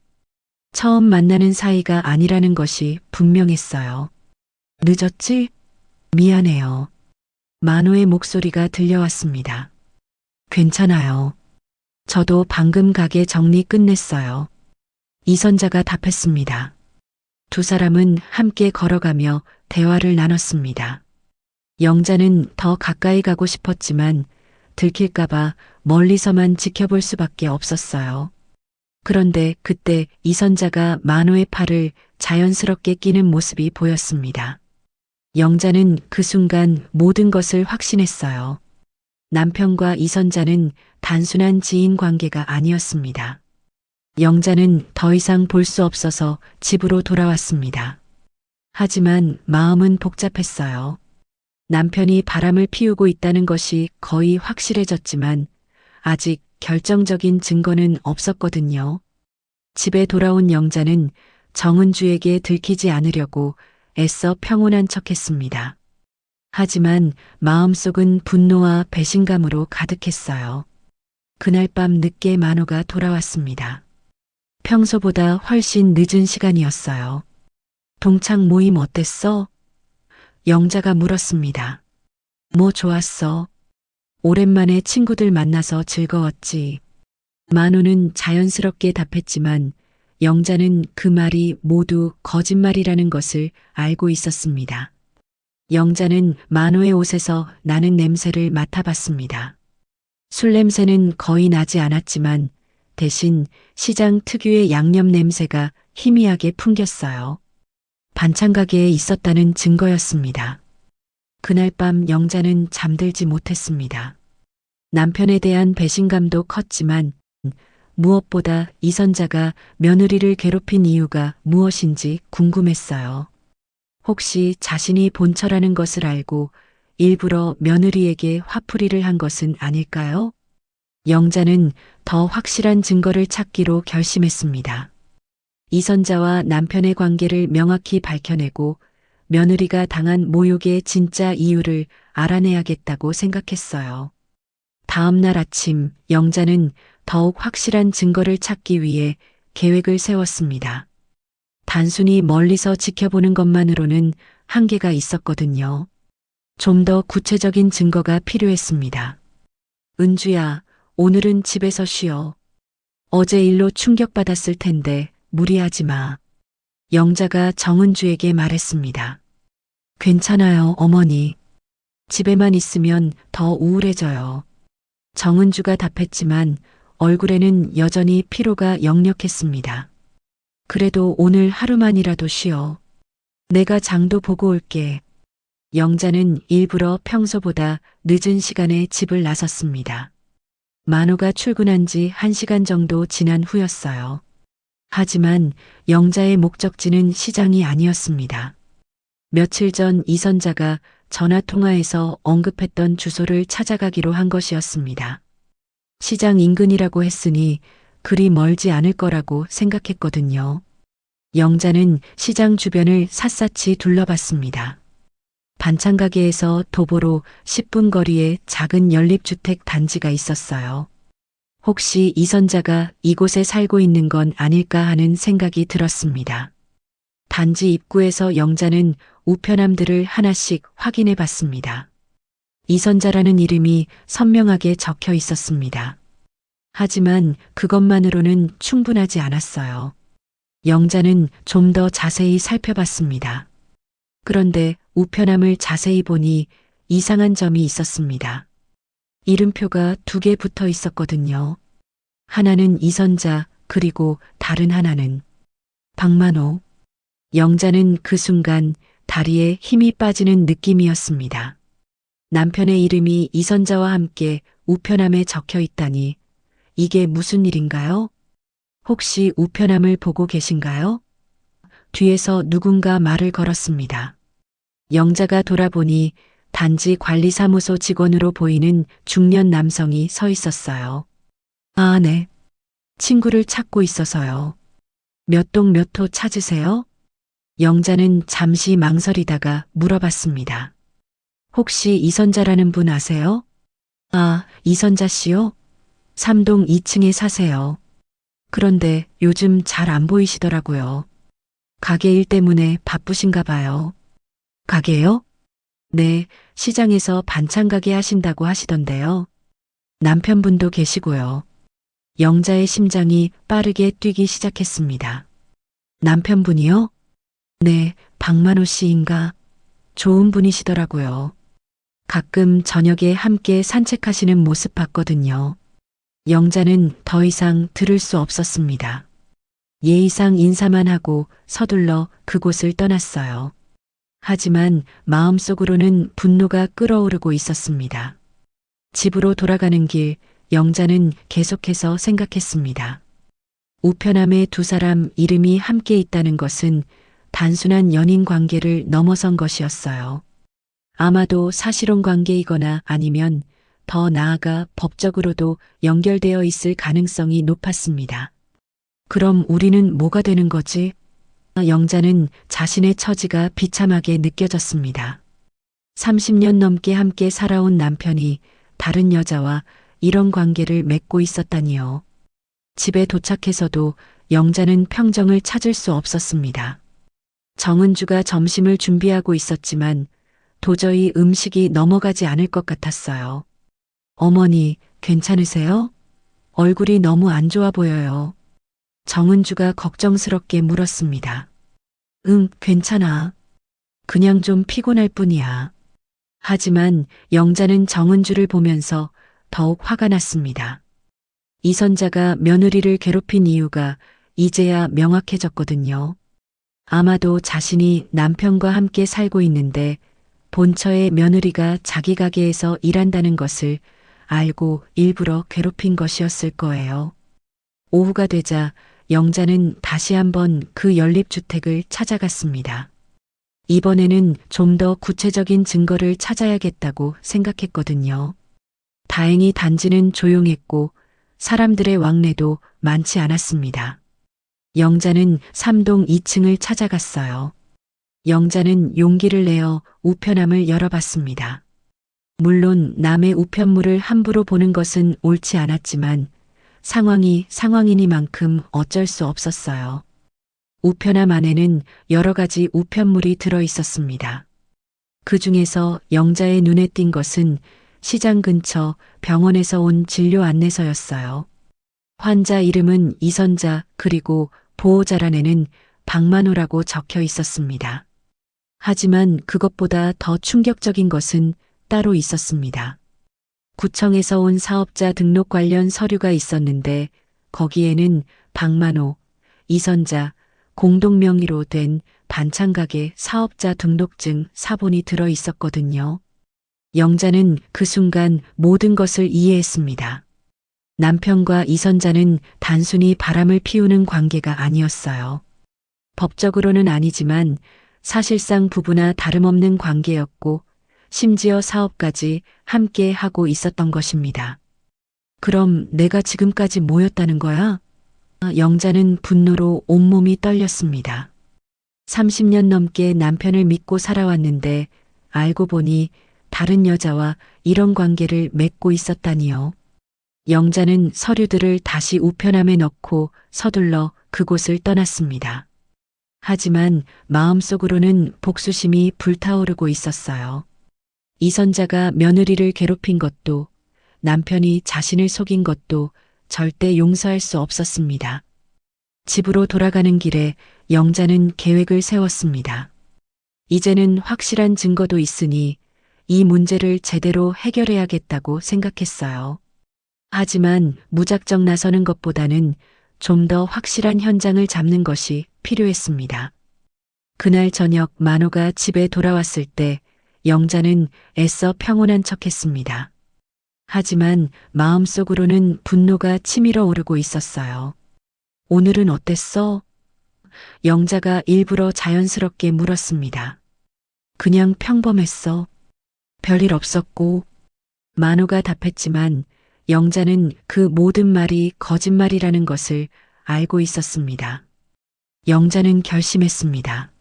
처음 만나는 사이가 아니라는 것이 분명했어요. 늦었지? 미안해요. 만호의 목소리가 들려왔습니다. 괜찮아요. 저도 방금 가게 정리 끝냈어요. 이선자가 답했습니다. 두 사람은 함께 걸어가며 대화를 나눴습니다. 영자는 더 가까이 가고 싶었지만 들킬까봐 멀리서만 지켜볼 수밖에 없었어요. 그런데 그때 이선자가 만호의 팔을 자연스럽게 끼는 모습이 보였습니다. 영자는 그 순간 모든 것을 확신했어요. 남편과 이선자는 단순한 지인 관계가 아니었습니다. 영자는 더 이상 볼 수 없어서 집으로 돌아왔습니다. 하지만 마음은 복잡했어요. 남편이 바람을 피우고 있다는 것이 거의 확실해졌지만 아직 결정적인 증거는 없었거든요. 집에 돌아온 영자는 정은주에게 들키지 않으려고 애써 평온한 척했습니다. 하지만 마음속은 분노와 배신감으로 가득했어요. 그날 밤 늦게 만호가 돌아왔습니다. 평소보다 훨씬 늦은 시간이었어요. 동창 모임 어땠어? 영자가 물었습니다. 뭐 좋았어. 오랜만에 친구들 만나서 즐거웠지. 만호는 자연스럽게 답했지만 영자는 그 말이 모두 거짓말이라는 것을 알고 있었습니다. 영자는 만호의 옷에서 나는 냄새를 맡아봤습니다. 술 냄새는 거의 나지 않았지만 대신 시장 특유의 양념 냄새가 희미하게 풍겼어요. 반찬 가게에 있었다는 증거였습니다. 그날 밤 영자는 잠들지 못했습니다. 남편에 대한 배신감도 컸지만 무엇보다 이선자가 며느리를 괴롭힌 이유가 무엇인지 궁금했어요. 혹시 자신이 본처라는 것을 알고 일부러 며느리에게 화풀이를 한 것은 아닐까요? 영자는 더 확실한 증거를 찾기로 결심했습니다. 이선자와 남편의 관계를 명확히 밝혀내고 며느리가 당한 모욕의 진짜 이유를 알아내야겠다고 생각했어요. 다음 날 아침 영자는 더욱 확실한 증거를 찾기 위해 계획을 세웠습니다. 단순히 멀리서 지켜보는 것만으로는 한계가 있었거든요. 좀 더 구체적인 증거가 필요했습니다. 은주야, 오늘은 집에서 쉬어. 어제 일로 충격받았을 텐데 무리하지 마. 영자가 정은주에게 말했습니다. 괜찮아요, 어머니. 집에만 있으면 더 우울해져요. 정은주가 답했지만 얼굴에는 여전히 피로가 역력했습니다. 그래도 오늘 하루만이라도 쉬어. 내가 장도 보고 올게. 영자는 일부러 평소보다 늦은 시간에 집을 나섰습니다. 만호가 출근한 지 1시간 정도 지난 후였어요. 하지만 영자의 목적지는 시장이 아니었습니다. 며칠 전 이선자가 전화통화에서 언급했던 주소를 찾아가기로 한 것이었습니다. 시장 인근이라고 했으니 그리 멀지 않을 거라고 생각했거든요. 영자는 시장 주변을 샅샅이 둘러봤습니다. 반찬가게에서 도보로 10분 거리에 작은 연립주택 단지가 있었어요. 혹시 이선자가 이곳에 살고 있는 건 아닐까 하는 생각이 들었습니다. 단지 입구에서 영자는 우편함들을 하나씩 확인해 봤습니다. 이선자라는 이름이 선명하게 적혀 있었습니다. 하지만 그것만으로는 충분하지 않았어요. 영자는 좀 더 자세히 살펴봤습니다. 그런데 우편함을 자세히 보니 이상한 점이 있었습니다. 이름표가 2개 붙어 있었거든요. 하나는 이선자, 그리고 다른 하나는 박만호. 영자는 그 순간 다리에 힘이 빠지는 느낌이었습니다. 남편의 이름이 이선자와 함께 우편함에 적혀 있다니 이게 무슨 일인가요? 혹시 우편함을 보고 계신가요? 뒤에서 누군가 말을 걸었습니다. 영자가 돌아보니 단지 관리사무소 직원으로 보이는 중년 남성이 서 있었어요. 아, 네. 친구를 찾고 있어서요. 몇 동 몇 호 찾으세요? 영자는 잠시 망설이다가 물어봤습니다. 혹시 이선자라는 분 아세요? 아, 이선자 씨요? 3동 2층에 사세요. 그런데 요즘 잘 안 보이시더라고요. 가게 일 때문에 바쁘신가 봐요. 가게요? 네, 시장에서 반찬 가게 하신다고 하시던데요. 남편분도 계시고요. 영자의 심장이 빠르게 뛰기 시작했습니다. 남편분이요? 네, 박만호 씨인가? 좋은 분이시더라고요. 가끔 저녁에 함께 산책하시는 모습 봤거든요. 영자는 더 이상 들을 수 없었습니다. 예의상 인사만 하고 서둘러 그곳을 떠났어요. 하지만 마음속으로는 분노가 끓어오르고 있었습니다. 집으로 돌아가는 길, 영자는 계속해서 생각했습니다. 우편함에 2사람 이름이 함께 있다는 것은 단순한 연인 관계를 넘어선 것이었어요. 아마도 사실혼 관계이거나 아니면 더 나아가 법적으로도 연결되어 있을 가능성이 높았습니다. 그럼 우리는 뭐가 되는 거지? 영자는 자신의 처지가 비참하게 느껴졌습니다. 30년 넘게 함께 살아온 남편이 다른 여자와 이런 관계를 맺고 있었다니요. 집에 도착해서도 영자는 평정을 찾을 수 없었습니다. 정은주가 점심을 준비하고 있었지만 도저히 음식이 넘어가지 않을 것 같았어요. 어머니, 괜찮으세요? 얼굴이 너무 안 좋아 보여요. 정은주가 걱정스럽게 물었습니다. 응, 괜찮아. 그냥 좀 피곤할 뿐이야. 하지만 영자는 정은주를 보면서 더욱 화가 났습니다. 이선자가 며느리를 괴롭힌 이유가 이제야 명확해졌거든요. 아마도 자신이 남편과 함께 살고 있는데 본처의 며느리가 자기 가게에서 일한다는 것을 알고 일부러 괴롭힌 것이었을 거예요. 오후가 되자 영자는 다시 한번 그 연립주택을 찾아갔습니다. 이번에는 좀 더 구체적인 증거를 찾아야겠다고 생각했거든요. 다행히 단지는 조용했고 사람들의 왕래도 많지 않았습니다. 영자는 3동 2층을 찾아갔어요. 영자는 용기를 내어 우편함을 열어봤습니다. 물론 남의 우편물을 함부로 보는 것은 옳지 않았지만 상황이 상황이니만큼 어쩔 수 없었어요. 우편함 안에는 여러 가지 우편물이 들어 있었습니다. 그 중에서 영자의 눈에 띈 것은 시장 근처 병원에서 온 진료 안내서였어요. 환자 이름은 이선자 그리고 보호자란에는 박만호라고 적혀 있었습니다. 하지만 그것보다 더 충격적인 것은 따로 있었습니다. 구청에서 온 사업자 등록 관련 서류가 있었는데 거기에는 박만호, 이선자, 공동 명의로 된 반찬가게 사업자 등록증 사본이 들어 있었거든요. 영자는 그 순간 모든 것을 이해했습니다. 남편과 이선자는 단순히 바람을 피우는 관계가 아니었어요. 법적으로는 아니지만 사실상 부부나 다름없는 관계였고 심지어 사업까지 함께 하고 있었던 것입니다. 그럼 내가 지금까지 뭐였다는 거야? 영자는 분노로 온몸이 떨렸습니다. 30년 넘게 남편을 믿고 살아왔는데 알고 보니 다른 여자와 이런 관계를 맺고 있었다니요. 영자는 서류들을 다시 우편함에 넣고 서둘러 그곳을 떠났습니다. 하지만 마음속으로는 복수심이 불타오르고 있었어요. 이선자가 며느리를 괴롭힌 것도 남편이 자신을 속인 것도 절대 용서할 수 없었습니다. 집으로 돌아가는 길에 영자는 계획을 세웠습니다. 이제는 확실한 증거도 있으니 이 문제를 제대로 해결해야겠다고 생각했어요. 하지만 무작정 나서는 것보다는 좀 더 확실한 현장을 잡는 것이 필요했습니다. 그날 저녁 만호가 집에 돌아왔을 때 영자는 애써 평온한 척했습니다. 하지만 마음속으로는 분노가 치밀어 오르고 있었어요. 오늘은 어땠어? 영자가 일부러 자연스럽게 물었습니다. 그냥 평범했어. 별일 없었고. 만호가 답했지만 영자는 그 모든 말이 거짓말이라는 것을 알고 있었습니다. 영자는 결심했습니다.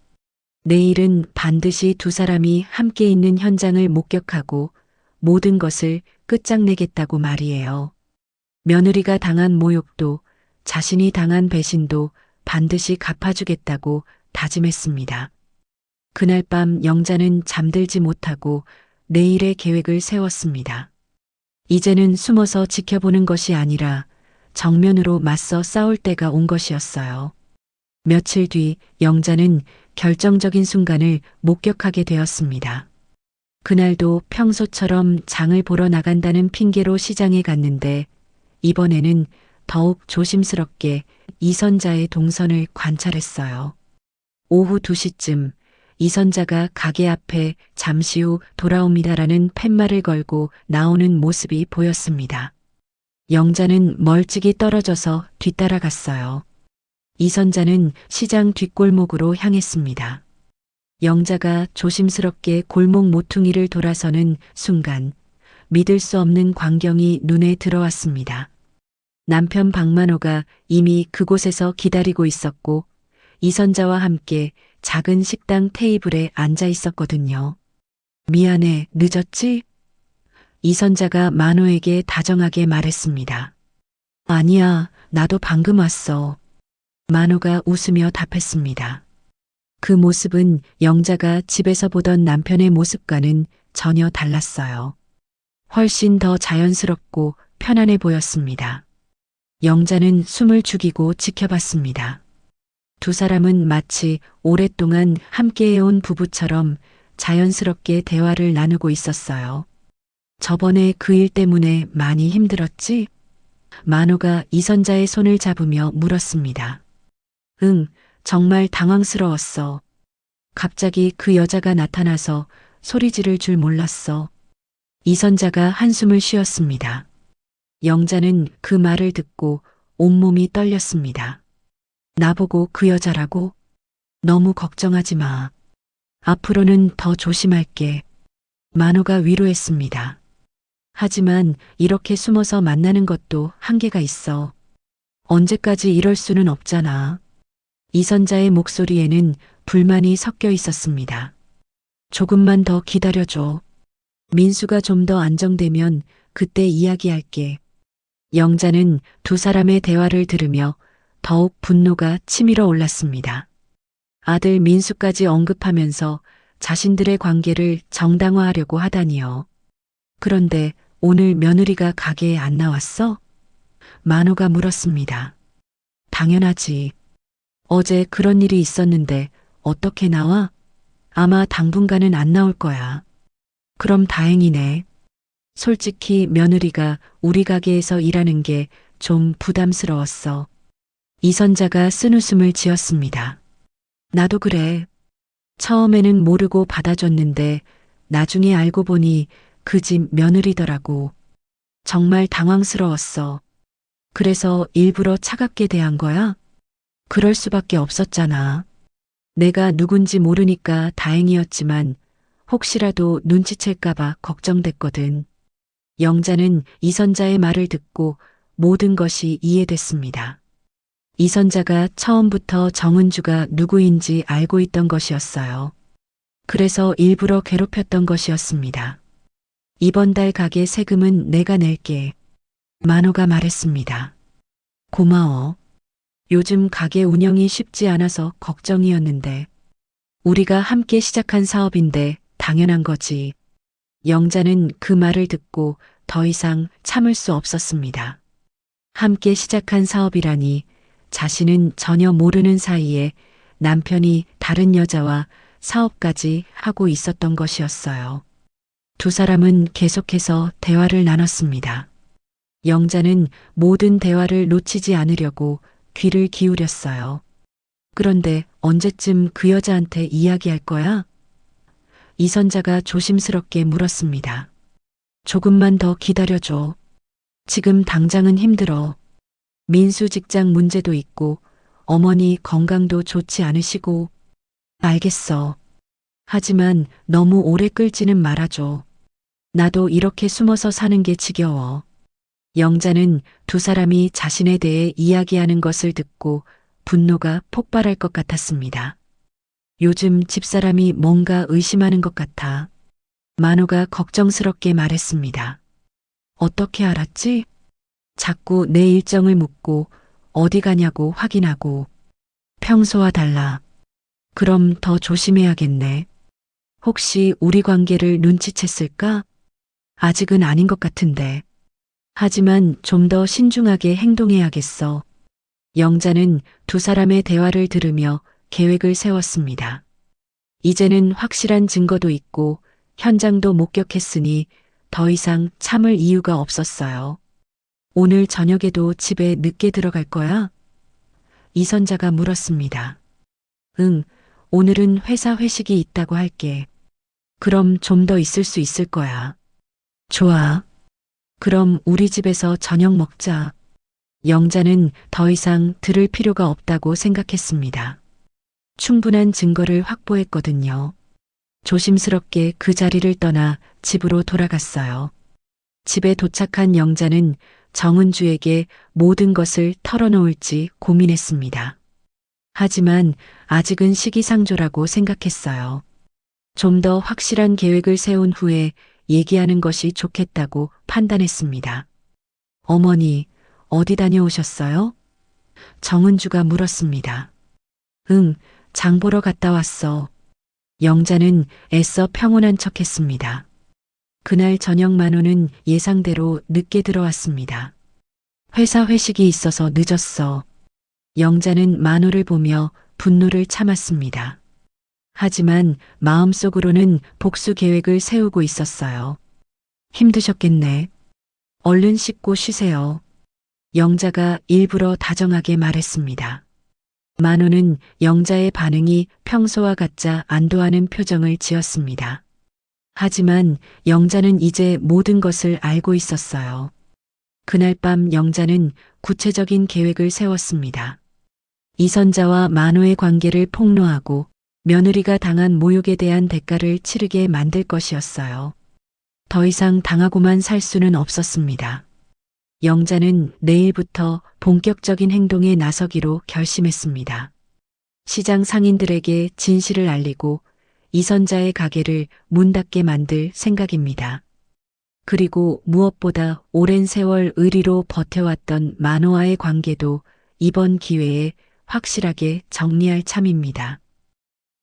내일은 반드시 두 사람이 함께 있는 현장을 목격하고 모든 것을 끝장내겠다고 말이에요. 며느리가 당한 모욕도 자신이 당한 배신도 반드시 갚아주겠다고 다짐했습니다. 그날 밤 영자는 잠들지 못하고 내일의 계획을 세웠습니다. 이제는 숨어서 지켜보는 것이 아니라 정면으로 맞서 싸울 때가 온 것이었어요. 며칠 뒤 영자는 결정적인 순간을 목격하게 되었습니다. 그날도 평소처럼 장을 보러 나간다는 핑계로 시장에 갔는데 이번에는 더욱 조심스럽게 이선자의 동선을 관찰했어요. 오후 2시쯤 이선자가 가게 앞에 잠시 후 돌아옵니다라는 팻말을 걸고 나오는 모습이 보였습니다. 영자는 멀찍이 떨어져서 뒤따라갔어요. 이선자는 시장 뒷골목으로 향했습니다. 영자가 조심스럽게 골목 모퉁이를 돌아서는 순간 믿을 수 없는 광경이 눈에 들어왔습니다. 남편 박만호가 이미 그곳에서 기다리고 있었고 이선자와 함께 작은 식당 테이블에 앉아 있었거든요. 미안해, 늦었지? 이선자가 만호에게 다정하게 말했습니다. 아니야, 나도 방금 왔어. 만호가 웃으며 답했습니다. 그 모습은 영자가 집에서 보던 남편의 모습과는 전혀 달랐어요. 훨씬 더 자연스럽고 편안해 보였습니다. 영자는 숨을 죽이고 지켜봤습니다. 두 사람은 마치 오랫동안 함께해온 부부처럼 자연스럽게 대화를 나누고 있었어요. 저번에 그 일 때문에 많이 힘들었지? 만호가 이선자의 손을 잡으며 물었습니다. 응, 정말 당황스러웠어. 갑자기 그 여자가 나타나서 소리 지를 줄 몰랐어. 이선자가 한숨을 쉬었습니다. 영자는 그 말을 듣고 온몸이 떨렸습니다. 나보고 그 여자라고? 너무 걱정하지 마. 앞으로는 더 조심할게. 만호가 위로했습니다. 하지만 이렇게 숨어서 만나는 것도 한계가 있어. 언제까지 이럴 수는 없잖아. 이선자의 목소리에는 불만이 섞여 있었습니다. 조금만 더 기다려줘. 민수가 좀 더 안정되면 그때 이야기할게. 영자는 두 사람의 대화를 들으며 더욱 분노가 치밀어 올랐습니다. 아들 민수까지 언급하면서 자신들의 관계를 정당화하려고 하다니요. 그런데 오늘 며느리가 가게에 안 나왔어? 만호가 물었습니다. 당연하지. 어제 그런 일이 있었는데 어떻게 나와? 아마 당분간은 안 나올 거야. 그럼 다행이네. 솔직히 며느리가 우리 가게에서 일하는 게 좀 부담스러웠어. 이선자가 쓴웃음을 지었습니다. 나도 그래. 처음에는 모르고 받아줬는데 나중에 알고 보니 그 집 며느리더라고. 정말 당황스러웠어. 그래서 일부러 차갑게 대한 거야? 그럴 수밖에 없었잖아. 내가 누군지 모르니까 다행이었지만 혹시라도 눈치챌까봐 걱정됐거든. 영자는 이선자의 말을 듣고 모든 것이 이해됐습니다. 이선자가 처음부터 정은주가 누구인지 알고 있던 것이었어요. 그래서 일부러 괴롭혔던 것이었습니다. 이번 달 가게 세금은 내가 낼게. 만호가 말했습니다. 고마워. 요즘 가게 운영이 쉽지 않아서 걱정이었는데 우리가 함께 시작한 사업인데 당연한 거지. 영자는 그 말을 듣고 더 이상 참을 수 없었습니다. 함께 시작한 사업이라니 자신은 전혀 모르는 사이에 남편이 다른 여자와 사업까지 하고 있었던 것이었어요. 두 사람은 계속해서 대화를 나눴습니다. 영자는 모든 대화를 놓치지 않으려고 귀를 기울였어요. 그런데 언제쯤 그 여자한테 이야기할 거야? 이선자가 조심스럽게 물었습니다. 조금만 더 기다려줘. 지금 당장은 힘들어. 민수 직장 문제도 있고 어머니 건강도 좋지 않으시고. 알겠어. 하지만 너무 오래 끌지는 말아줘. 나도 이렇게 숨어서 사는 게 지겨워. 영자는 두 사람이 자신에 대해 이야기하는 것을 듣고 분노가 폭발할 것 같았습니다. 요즘 집사람이 뭔가 의심하는 것 같아. 만호가 걱정스럽게 말했습니다. 어떻게 알았지? 자꾸 내 일정을 묻고 어디 가냐고 확인하고. 평소와 달라. 그럼 더 조심해야겠네. 혹시 우리 관계를 눈치챘을까? 아직은 아닌 것 같은데. 하지만 좀 더 신중하게 행동해야겠어. 영자는 두 사람의 대화를 들으며 계획을 세웠습니다. 이제는 확실한 증거도 있고 현장도 목격했으니 더 이상 참을 이유가 없었어요. 오늘 저녁에도 집에 늦게 들어갈 거야? 이선자가 물었습니다. 응, 오늘은 회사 회식이 있다고 할게. 그럼 좀 더 있을 수 있을 거야. 좋아. 그럼 우리 집에서 저녁 먹자. 영자는 더 이상 들을 필요가 없다고 생각했습니다. 충분한 증거를 확보했거든요. 조심스럽게 그 자리를 떠나 집으로 돌아갔어요. 집에 도착한 영자는 정은주에게 모든 것을 털어놓을지 고민했습니다. 하지만 아직은 시기상조라고 생각했어요. 좀 더 확실한 계획을 세운 후에 얘기하는 것이 좋겠다고 판단했습니다. 어머니, 어디 다녀오셨어요? 정은주가 물었습니다. 응, 장 보러 갔다 왔어. 영자는 애써 평온한 척했습니다. 그날 저녁 만호는 예상대로 늦게 들어왔습니다. 회사 회식이 있어서 늦었어. 영자는 만호를 보며 분노를 참았습니다. 하지만 마음속으로는 복수 계획을 세우고 있었어요. 힘드셨겠네. 얼른 씻고 쉬세요. 영자가 일부러 다정하게 말했습니다. 만호는 영자의 반응이 평소와 같자 안도하는 표정을 지었습니다. 하지만 영자는 이제 모든 것을 알고 있었어요. 그날 밤 영자는 구체적인 계획을 세웠습니다. 이선자와 만호의 관계를 폭로하고 며느리가 당한 모욕에 대한 대가를 치르게 만들 것이었어요. 더 이상 당하고만 살 수는 없었습니다. 영자는 내일부터 본격적인 행동에 나서기로 결심했습니다. 시장 상인들에게 진실을 알리고 이선자의 가게를 문 닫게 만들 생각입니다. 그리고 무엇보다 오랜 세월 의리로 버텨왔던 만호와의 관계도 이번 기회에 확실하게 정리할 참입니다.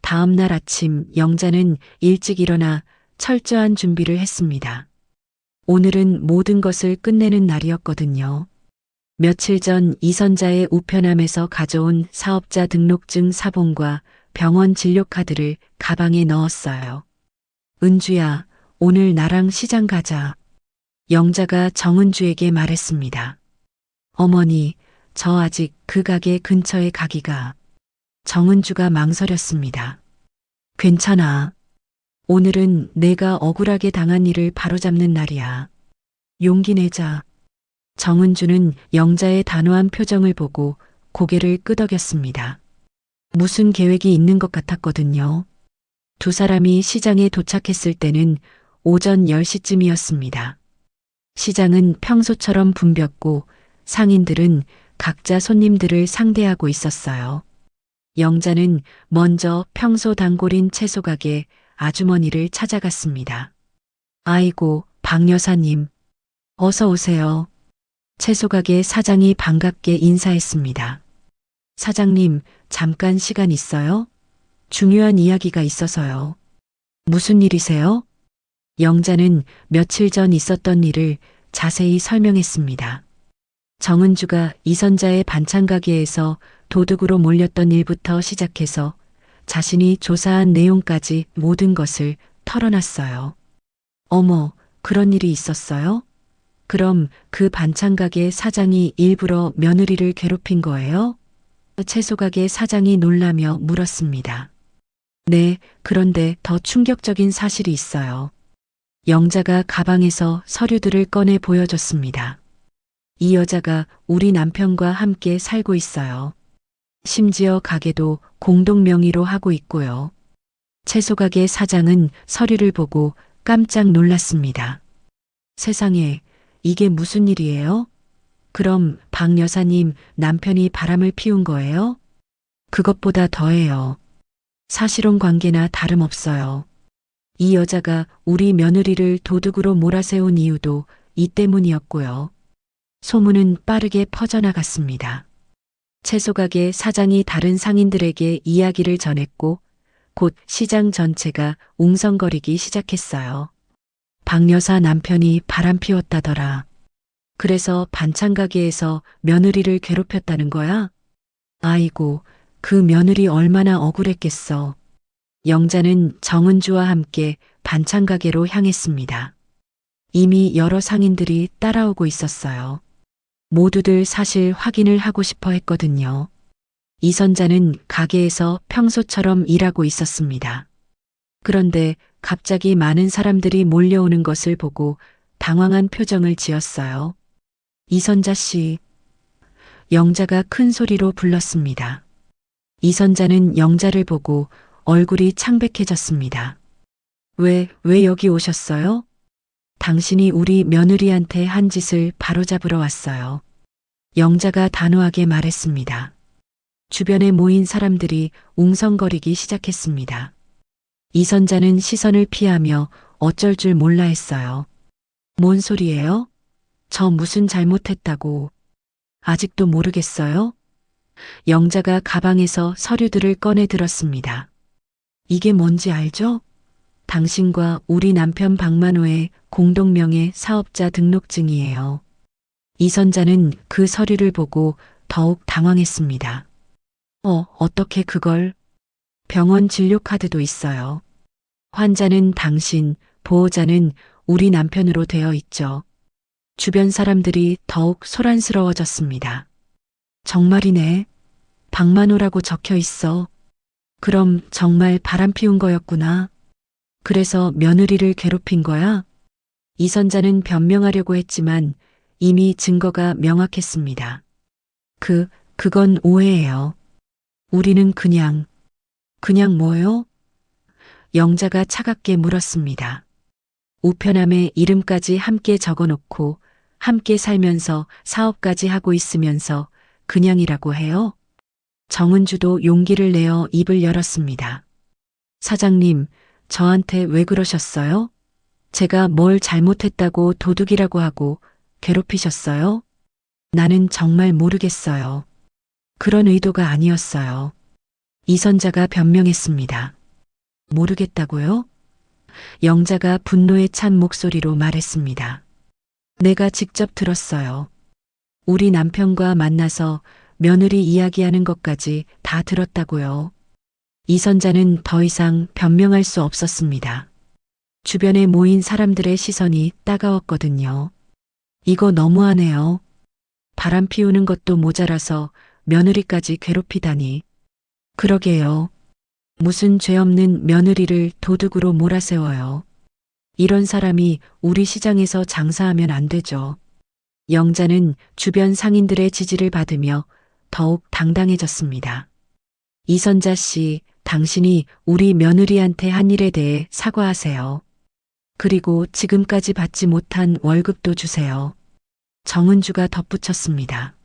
다음 날 아침 영자는 일찍 일어나 철저한 준비를 했습니다. 오늘은 모든 것을 끝내는 날이었거든요. 며칠 전 이선자의 우편함에서 가져온 사업자 등록증 사본과 병원 진료카드를 가방에 넣었어요. 은주야, 오늘 나랑 시장 가자. 영자가 정은주에게 말했습니다. 어머니, 저 아직 그 가게 근처에 가기가. 정은주가 망설였습니다. 괜찮아. 오늘은 내가 억울하게 당한 일을 바로잡는 날이야. 용기 내자. 정은주는 영자의 단호한 표정을 보고 고개를 끄덕였습니다. 무슨 계획이 있는 것 같았거든요. 두 사람이 시장에 도착했을 때는 오전 10시쯤이었습니다. 시장은 평소처럼 붐볐고 상인들은 각자 손님들을 상대하고 있었어요. 영자는 먼저 평소 단골인 채소가게 아주머니를 찾아갔습니다. 아이고, 박 여사님. 어서 오세요. 채소가게 사장이 반갑게 인사했습니다. 사장님, 잠깐 시간 있어요? 중요한 이야기가 있어서요. 무슨 일이세요? 영자는 며칠 전 있었던 일을 자세히 설명했습니다. 정은주가 이선자의 반찬 가게에서 도둑으로 몰렸던 일부터 시작해서 자신이 조사한 내용까지 모든 것을 털어놨어요. 어머, 그런 일이 있었어요? 그럼 그 반찬 가게 사장이 일부러 며느리를 괴롭힌 거예요? 채소 가게 사장이 놀라며 물었습니다. 네, 그런데 더 충격적인 사실이 있어요. 영자가 가방에서 서류들을 꺼내 보여줬습니다. 이 여자가 우리 남편과 함께 살고 있어요. 심지어 가게도 공동 명의로 하고 있고요. 채소가게 사장은 서류를 보고 깜짝 놀랐습니다. 세상에, 이게 무슨 일이에요? 그럼 박 여사님 남편이 바람을 피운 거예요? 그것보다 더해요. 사실혼 관계나 다름없어요. 이 여자가 우리 며느리를 도둑으로 몰아세운 이유도 이 때문이었고요. 소문은 빠르게 퍼져나갔습니다. 채소가게 사장이 다른 상인들에게 이야기를 전했고 곧 시장 전체가 웅성거리기 시작했어요. 박 여사 남편이 바람 피웠다더라. 그래서 반찬 가게에서 며느리를 괴롭혔다는 거야? 아이고, 그 며느리 얼마나 억울했겠어. 영자는 정은주와 함께 반찬 가게로 향했습니다. 이미 여러 상인들이 따라오고 있었어요. 모두들 사실 확인을 하고 싶어 했거든요. 이선자는 가게에서 평소처럼 일하고 있었습니다. 그런데 갑자기 많은 사람들이 몰려오는 것을 보고 당황한 표정을 지었어요. 이선자 씨. 영자가 큰 소리로 불렀습니다. 이선자는 영자를 보고 얼굴이 창백해졌습니다. 왜 여기 오셨어요? 당신이 우리 며느리한테 한 짓을 바로잡으러 왔어요. 영자가 단호하게 말했습니다. 주변에 모인 사람들이 웅성거리기 시작했습니다. 이선자는 시선을 피하며 어쩔 줄 몰라 했어요. 뭔 소리예요? 저 무슨 잘못했다고. 아직도 모르겠어요? 영자가 가방에서 서류들을 꺼내 들었습니다. 이게 뭔지 알죠? 당신과 우리 남편 박만호의 공동명의 사업자 등록증이에요. 이선자는 그 서류를 보고 더욱 당황했습니다. 어떻게 그걸? 병원 진료카드도 있어요. 환자는 당신, 보호자는 우리 남편으로 되어 있죠. 주변 사람들이 더욱 소란스러워졌습니다. 정말이네. 박만호라고 적혀 있어. 그럼 정말 바람 피운 거였구나. 그래서 며느리를 괴롭힌 거야? 이선자는 변명하려고 했지만 이미 증거가 명확했습니다. 그건 오해예요. 우리는 그냥 뭐요? 영자가 차갑게 물었습니다. 우편함에 이름까지 함께 적어놓고 함께 살면서 사업까지 하고 있으면서 그냥이라고 해요? 정은주도 용기를 내어 입을 열었습니다. 사장님, 저한테 왜 그러셨어요? 제가 뭘 잘못했다고 도둑이라고 하고 괴롭히셨어요? 나는 정말 모르겠어요. 그런 의도가 아니었어요. 이선자가 변명했습니다. 모르겠다고요? 영자가 분노에 찬 목소리로 말했습니다. 내가 직접 들었어요. 우리 남편과 만나서 며느리 이야기하는 것까지 다 들었다고요. 이선자는 더 이상 변명할 수 없었습니다. 주변에 모인 사람들의 시선이 따가웠거든요. 이거 너무하네요. 바람 피우는 것도 모자라서 며느리까지 괴롭히다니. 그러게요. 무슨 죄 없는 며느리를 도둑으로 몰아세워요. 이런 사람이 우리 시장에서 장사하면 안 되죠. 영자는 주변 상인들의 지지를 받으며 더욱 당당해졌습니다. 이선자 씨, 당신이 우리 며느리한테 한 일에 대해 사과하세요. 그리고 지금까지 받지 못한 월급도 주세요. 정은주가 덧붙였습니다.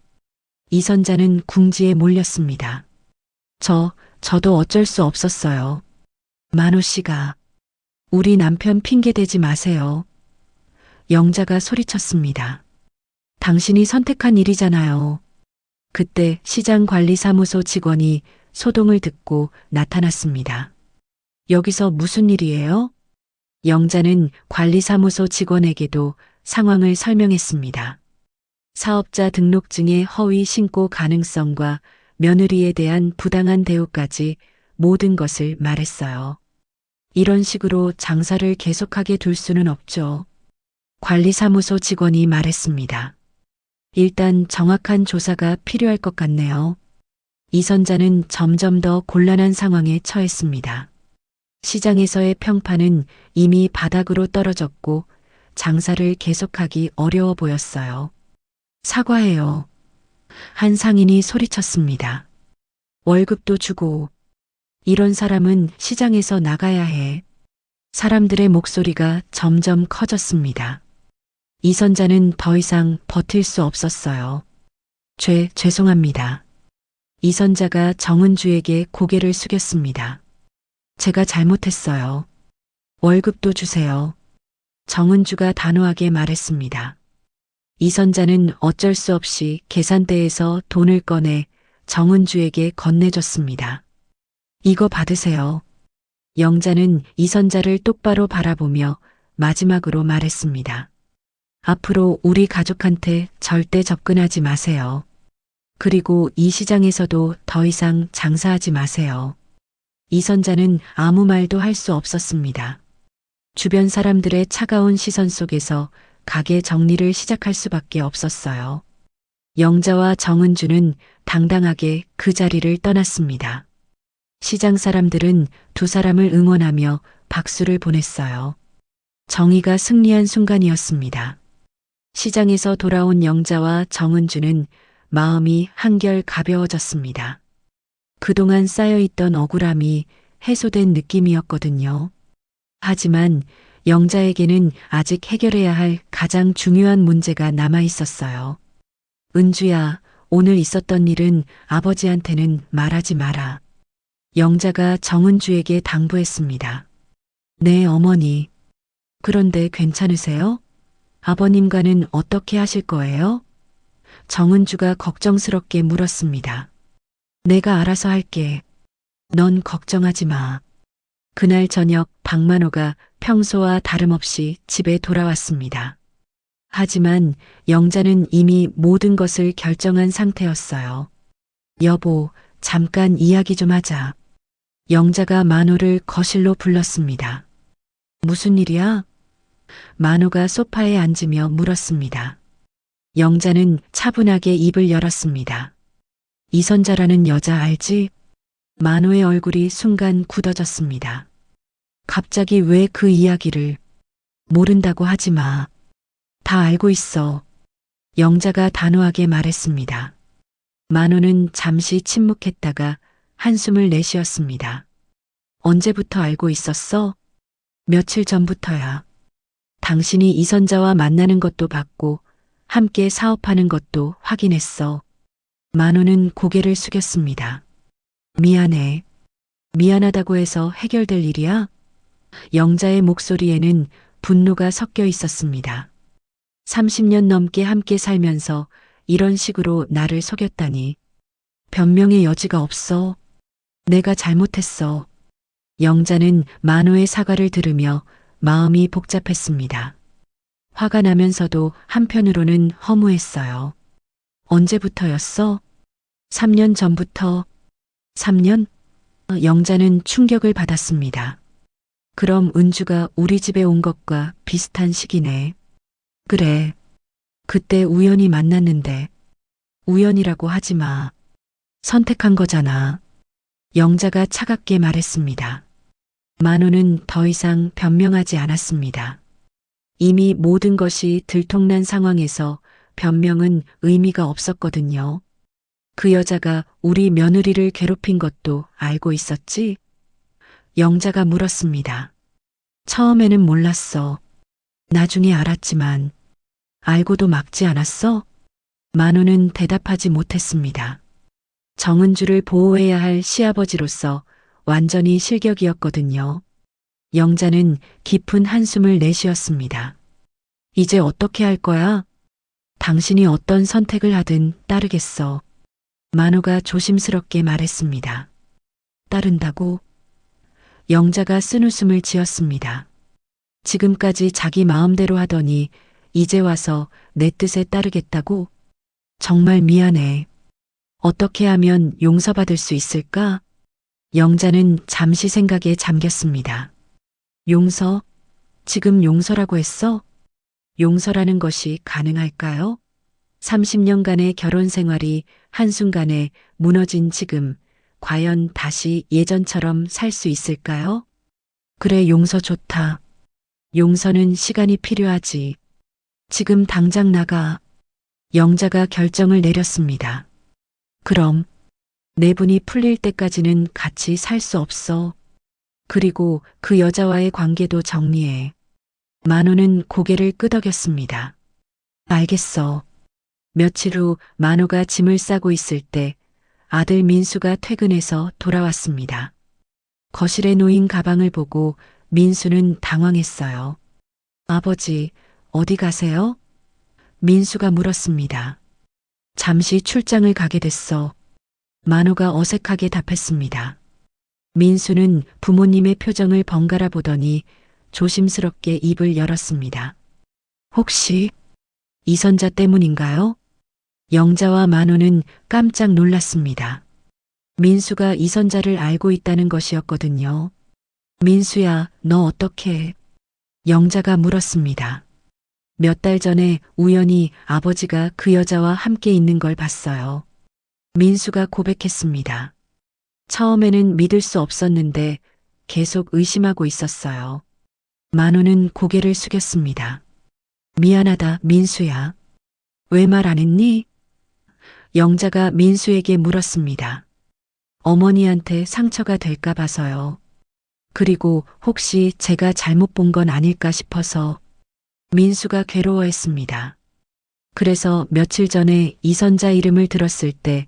이선자는 궁지에 몰렸습니다. 저도 어쩔 수 없었어요. 만호 씨가. 우리 남편 핑계대지 마세요. 영자가 소리쳤습니다. 당신이 선택한 일이잖아요. 그때 시장관리사무소 직원이 소동을 듣고 나타났습니다. 여기서 무슨 일이에요? 영자는 관리사무소 직원에게도 상황을 설명했습니다. 사업자 등록증의 허위 신고 가능성과 며느리에 대한 부당한 대우까지 모든 것을 말했어요. 이런 식으로 장사를 계속하게 둘 수는 없죠. 관리사무소 직원이 말했습니다. 일단 정확한 조사가 필요할 것 같네요. 이선자는 점점 더 곤란한 상황에 처했습니다. 시장에서의 평판은 이미 바닥으로 떨어졌고 장사를 계속하기 어려워 보였어요. 사과해요. 한 상인이 소리쳤습니다. 월급도 주고. 이런 사람은 시장에서 나가야 해. 사람들의 목소리가 점점 커졌습니다. 이선자는 더 이상 버틸 수 없었어요. 죄송합니다. 이선자가 정은주에게 고개를 숙였습니다. 제가 잘못했어요. 월급도 주세요. 정은주가 단호하게 말했습니다. 이선자는 어쩔 수 없이 계산대에서 돈을 꺼내 정은주에게 건네줬습니다. 이거 받으세요. 영자는 이선자를 똑바로 바라보며 마지막으로 말했습니다. 앞으로 우리 가족한테 절대 접근하지 마세요. 그리고 이 시장에서도 더 이상 장사하지 마세요. 이선자는 아무 말도 할 수 없었습니다. 주변 사람들의 차가운 시선 속에서 가게 정리를 시작할 수밖에 없었어요. 영자와 정은주는 당당하게 그 자리를 떠났습니다. 시장 사람들은 두 사람을 응원하며 박수를 보냈어요. 정의가 승리한 순간이었습니다. 시장에서 돌아온 영자와 정은주는 마음이 한결 가벼워졌습니다. 그동안 쌓여있던 억울함이 해소된 느낌이었거든요. 하지만 영자에게는 아직 해결해야 할 가장 중요한 문제가 남아 있었어요. 은주야, 오늘 있었던 일은 아버지한테는 말하지 마라. 영자가 정은주에게 당부했습니다. 네, 어머니. 그런데 괜찮으세요? 아버님과는 어떻게 하실 거예요? 정은주가 걱정스럽게 물었습니다. 내가 알아서 할게. 넌 걱정하지 마. 그날 저녁 박만호가 평소와 다름없이 집에 돌아왔습니다. 하지만 영자는 이미 모든 것을 결정한 상태였어요. 여보, 잠깐 이야기 좀 하자. 영자가 만호를 거실로 불렀습니다. 무슨 일이야? 만호가 소파에 앉으며 물었습니다. 영자는 차분하게 입을 열었습니다. 이선자라는 여자 알지? 만호의 얼굴이 순간 굳어졌습니다. 갑자기 왜 그 이야기를? 모른다고 하지 마. 다 알고 있어. 영자가 단호하게 말했습니다. 만호는 잠시 침묵했다가 한숨을 내쉬었습니다. 언제부터 알고 있었어? 며칠 전부터야. 당신이 이선자와 만나는 것도 봤고 함께 사업하는 것도 확인했어. 만호는 고개를 숙였습니다. 미안해. 미안하다고 해서 해결될 일이야? 영자의 목소리에는 분노가 섞여 있었습니다. 30년 넘게 함께 살면서 이런 식으로 나를 속였다니. 변명의 여지가 없어. 내가 잘못했어. 영자는 만호의 사과를 들으며 마음이 복잡했습니다. 화가 나면서도 한편으로는 허무했어요. 언제부터였어? 3년 전부터. 3년? 영자는 충격을 받았습니다. 그럼 은주가 우리 집에 온 것과 비슷한 시기네. 그래. 그때 우연히 만났는데. 우연이라고 하지 마. 선택한 거잖아. 영자가 차갑게 말했습니다. 만호는 더 이상 변명하지 않았습니다. 이미 모든 것이 들통난 상황에서 변명은 의미가 없었거든요. 그 여자가 우리 며느리를 괴롭힌 것도 알고 있었지? 영자가 물었습니다. 처음에는 몰랐어. 나중에 알았지만 알고도 막지 않았어? 만호는 대답하지 못했습니다. 정은주를 보호해야 할 시아버지로서 완전히 실격이었거든요. 영자는 깊은 한숨을 내쉬었습니다. 이제 어떻게 할 거야? 당신이 어떤 선택을 하든 따르겠어. 만호가 조심스럽게 말했습니다. 따른다고? 영자가 쓴웃음을 지었습니다. 지금까지 자기 마음대로 하더니 이제 와서 내 뜻에 따르겠다고? 정말 미안해. 어떻게 하면 용서받을 수 있을까? 영자는 잠시 생각에 잠겼습니다. 용서? 지금 용서라고 했어? 용서라는 것이 가능할까요? 30년간의 결혼 생활이 한순간에 무너진 지금, 과연 다시 예전처럼 살 수 있을까요? 그래, 용서 좋다. 용서는 시간이 필요하지. 지금 당장 나가. 영자가 결정을 내렸습니다. 그럼 내분이 풀릴 때까지는 같이 살 수 없어. 그리고 그 여자와의 관계도 정리해. 만호는 고개를 끄덕였습니다. 알겠어. 며칠 후 만호가 짐을 싸고 있을 때 아들 민수가 퇴근해서 돌아왔습니다. 거실에 놓인 가방을 보고 민수는 당황했어요. 아버지, 어디 가세요? 민수가 물었습니다. 잠시 출장을 가게 됐어. 만호가 어색하게 답했습니다. 민수는 부모님의 표정을 번갈아 보더니 조심스럽게 입을 열었습니다. 혹시 이선자 때문인가요? 영자와 만호는 깜짝 놀랐습니다. 민수가 이선자를 알고 있다는 것이었거든요. 민수야, 너 어떻게 해? 영자가 물었습니다. 몇 달 전에 우연히 아버지가 그 여자와 함께 있는 걸 봤어요. 민수가 고백했습니다. 처음에는 믿을 수 없었는데 계속 의심하고 있었어요. 만호는 고개를 숙였습니다. 미안하다, 민수야. 왜 말 안 했니? 영자가 민수에게 물었습니다. 어머니한테 상처가 될까 봐서요. 그리고 혹시 제가 잘못 본 건 아닐까 싶어서. 민수가 괴로워했습니다. 그래서 며칠 전에 이선자 이름을 들었을 때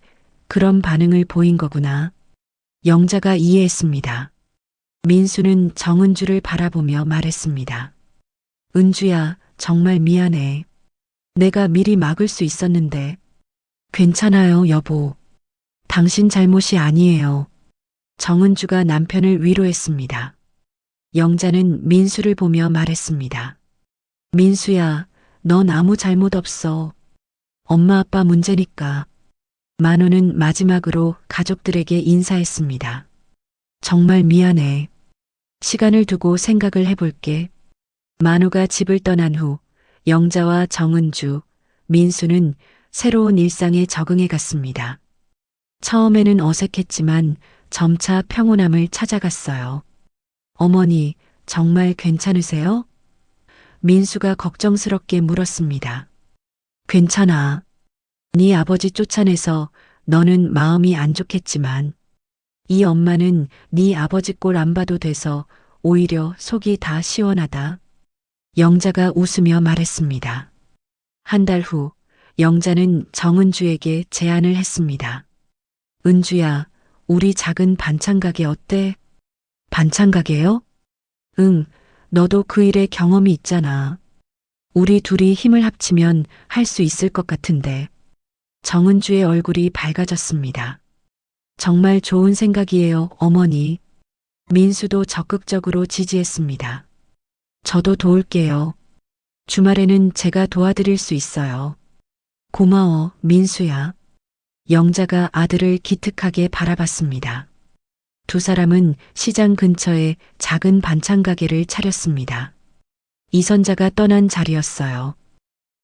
그런 반응을 보인 거구나. 영자가 이해했습니다. 민수는 정은주를 바라보며 말했습니다. 은주야, 정말 미안해. 내가 미리 막을 수 있었는데. 괜찮아요, 여보. 당신 잘못이 아니에요. 정은주가 남편을 위로했습니다. 영자는 민수를 보며 말했습니다. 민수야, 넌 아무 잘못 없어. 엄마 아빠 문제니까. 만호는 마지막으로 가족들에게 인사했습니다. 정말 미안해. 시간을 두고 생각을 해볼게. 만호가 집을 떠난 후 영자와 정은주, 민수는 새로운 일상에 적응해 갔습니다. 처음에는 어색했지만 점차 평온함을 찾아갔어요. 어머니, 정말 괜찮으세요? 민수가 걱정스럽게 물었습니다. 괜찮아. 네 아버지 쫓아내서 너는 마음이 안 좋겠지만 이 엄마는 네 아버지 꼴 안 봐도 돼서 오히려 속이 다 시원하다. 영자가 웃으며 말했습니다. 한 달 후 영자는 정은주에게 제안을 했습니다. 은주야, 우리 작은 반찬 가게 어때? 반찬 가게요? 응, 너도 그 일에 경험이 있잖아. 우리 둘이 힘을 합치면 할 수 있을 것 같은데. 정은주의 얼굴이 밝아졌습니다. 정말 좋은 생각이에요, 어머니. 민수도 적극적으로 지지했습니다. 저도 도울게요. 주말에는 제가 도와드릴 수 있어요. 고마워, 민수야. 영자가 아들을 기특하게 바라봤습니다. 두 사람은 시장 근처에 작은 반찬 가게를 차렸습니다. 이선자가 떠난 자리였어요.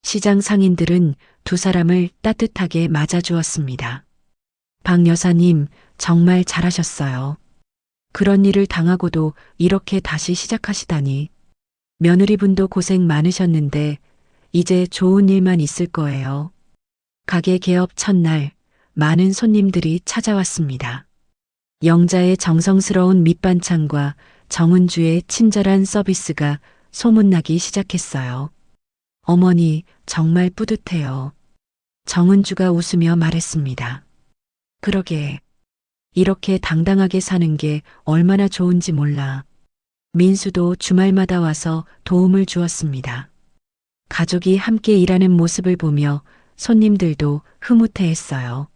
시장 상인들은 두 사람을 따뜻하게 맞아주었습니다. 박 여사님, 정말 잘하셨어요. 그런 일을 당하고도 이렇게 다시 시작하시다니. 며느리분도 고생 많으셨는데 이제 좋은 일만 있을 거예요. 가게 개업 첫날 많은 손님들이 찾아왔습니다. 영자의 정성스러운 밑반찬과 정은주의 친절한 서비스가 소문나기 시작했어요. 어머니, 정말 뿌듯해요. 정은주가 웃으며 말했습니다. 그러게. 이렇게 당당하게 사는 게 얼마나 좋은지 몰라. 민수도 주말마다 와서 도움을 주었습니다. 가족이 함께 일하는 모습을 보며 손님들도 흐뭇해했어요.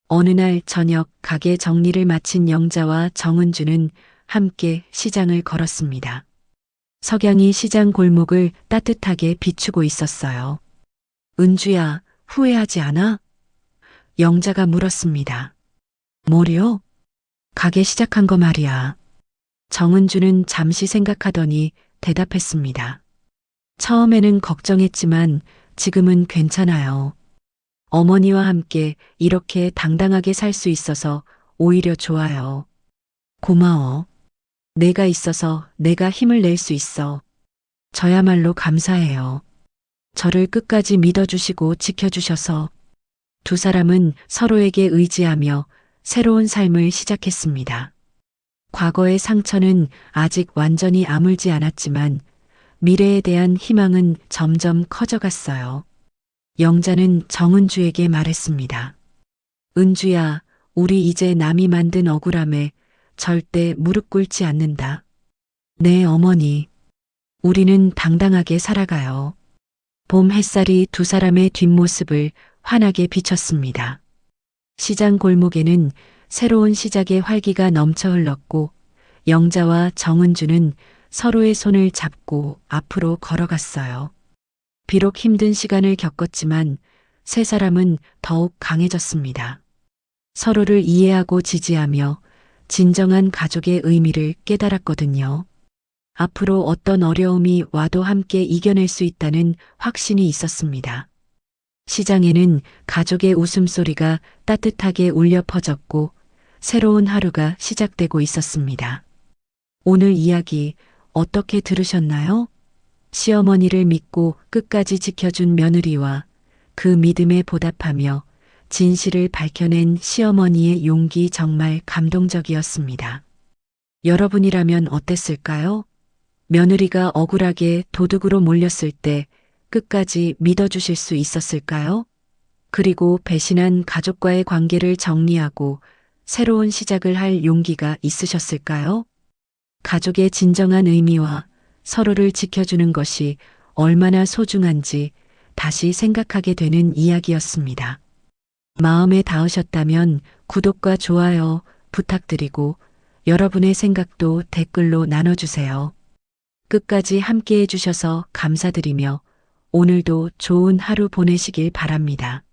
어느 날 저녁 가게 정리를 마친 영자와 정은주는 함께 시장을 걸었습니다. 석양이 시장 골목을 따뜻하게 비추고 있었어요. 은주야, 후회하지 않아? 영자가 물었습니다. 뭐려? 가게 시작한 거 말이야. 정은주는 잠시 생각하더니 대답했습니다. 처음에는 걱정했지만 지금은 괜찮아요. 어머니와 함께 이렇게 당당하게 살 수 있어서 오히려 좋아요. 고마워. 내가 있어서 내가 힘을 낼 수 있어. 저야말로 감사해요. 저를 끝까지 믿어주시고 지켜주셔서. 두 사람은 서로에게 의지하며 새로운 삶을 시작했습니다. 과거의 상처는 아직 완전히 아물지 않았지만 미래에 대한 희망은 점점 커져갔어요. 영자는 정은주에게 말했습니다. 은주야, 우리 이제 남이 만든 억울함에 절대 무릎 꿇지 않는다. 네, 어머니. 우리는 당당하게 살아가요. 봄 햇살이 두 사람의 뒷모습을 환하게 비쳤습니다. 시장 골목에는 새로운 시작의 활기가 넘쳐 흘렀고 영자와 정은주는 서로의 손을 잡고 앞으로 걸어갔어요. 비록 힘든 시간을 겪었지만 세 사람은 더욱 강해졌습니다. 서로를 이해하고 지지하며 진정한 가족의 의미를 깨달았거든요. 앞으로 어떤 어려움이 와도 함께 이겨낼 수 있다는 확신이 있었습니다. 시장에는 가족의 웃음소리가 따뜻하게 울려 퍼졌고 새로운 하루가 시작되고 있었습니다. 오늘 이야기 어떻게 들으셨나요? 시어머니를 믿고 끝까지 지켜준 며느리와 그 믿음에 보답하며 진실을 밝혀낸 시어머니의 용기 정말 감동적이었습니다. 여러분이라면 어땠을까요? 며느리가 억울하게 도둑으로 몰렸을 때 끝까지 믿어주실 수 있었을까요? 그리고 배신한 가족과의 관계를 정리하고 새로운 시작을 할 용기가 있으셨을까요? 가족의 진정한 의미와 서로를 지켜주는 것이 얼마나 소중한지 다시 생각하게 되는 이야기였습니다. 마음에 닿으셨다면 구독과 좋아요 부탁드리고 여러분의 생각도 댓글로 나눠주세요. 끝까지 함께 해주셔서 감사드리며 오늘도 좋은 하루 보내시길 바랍니다.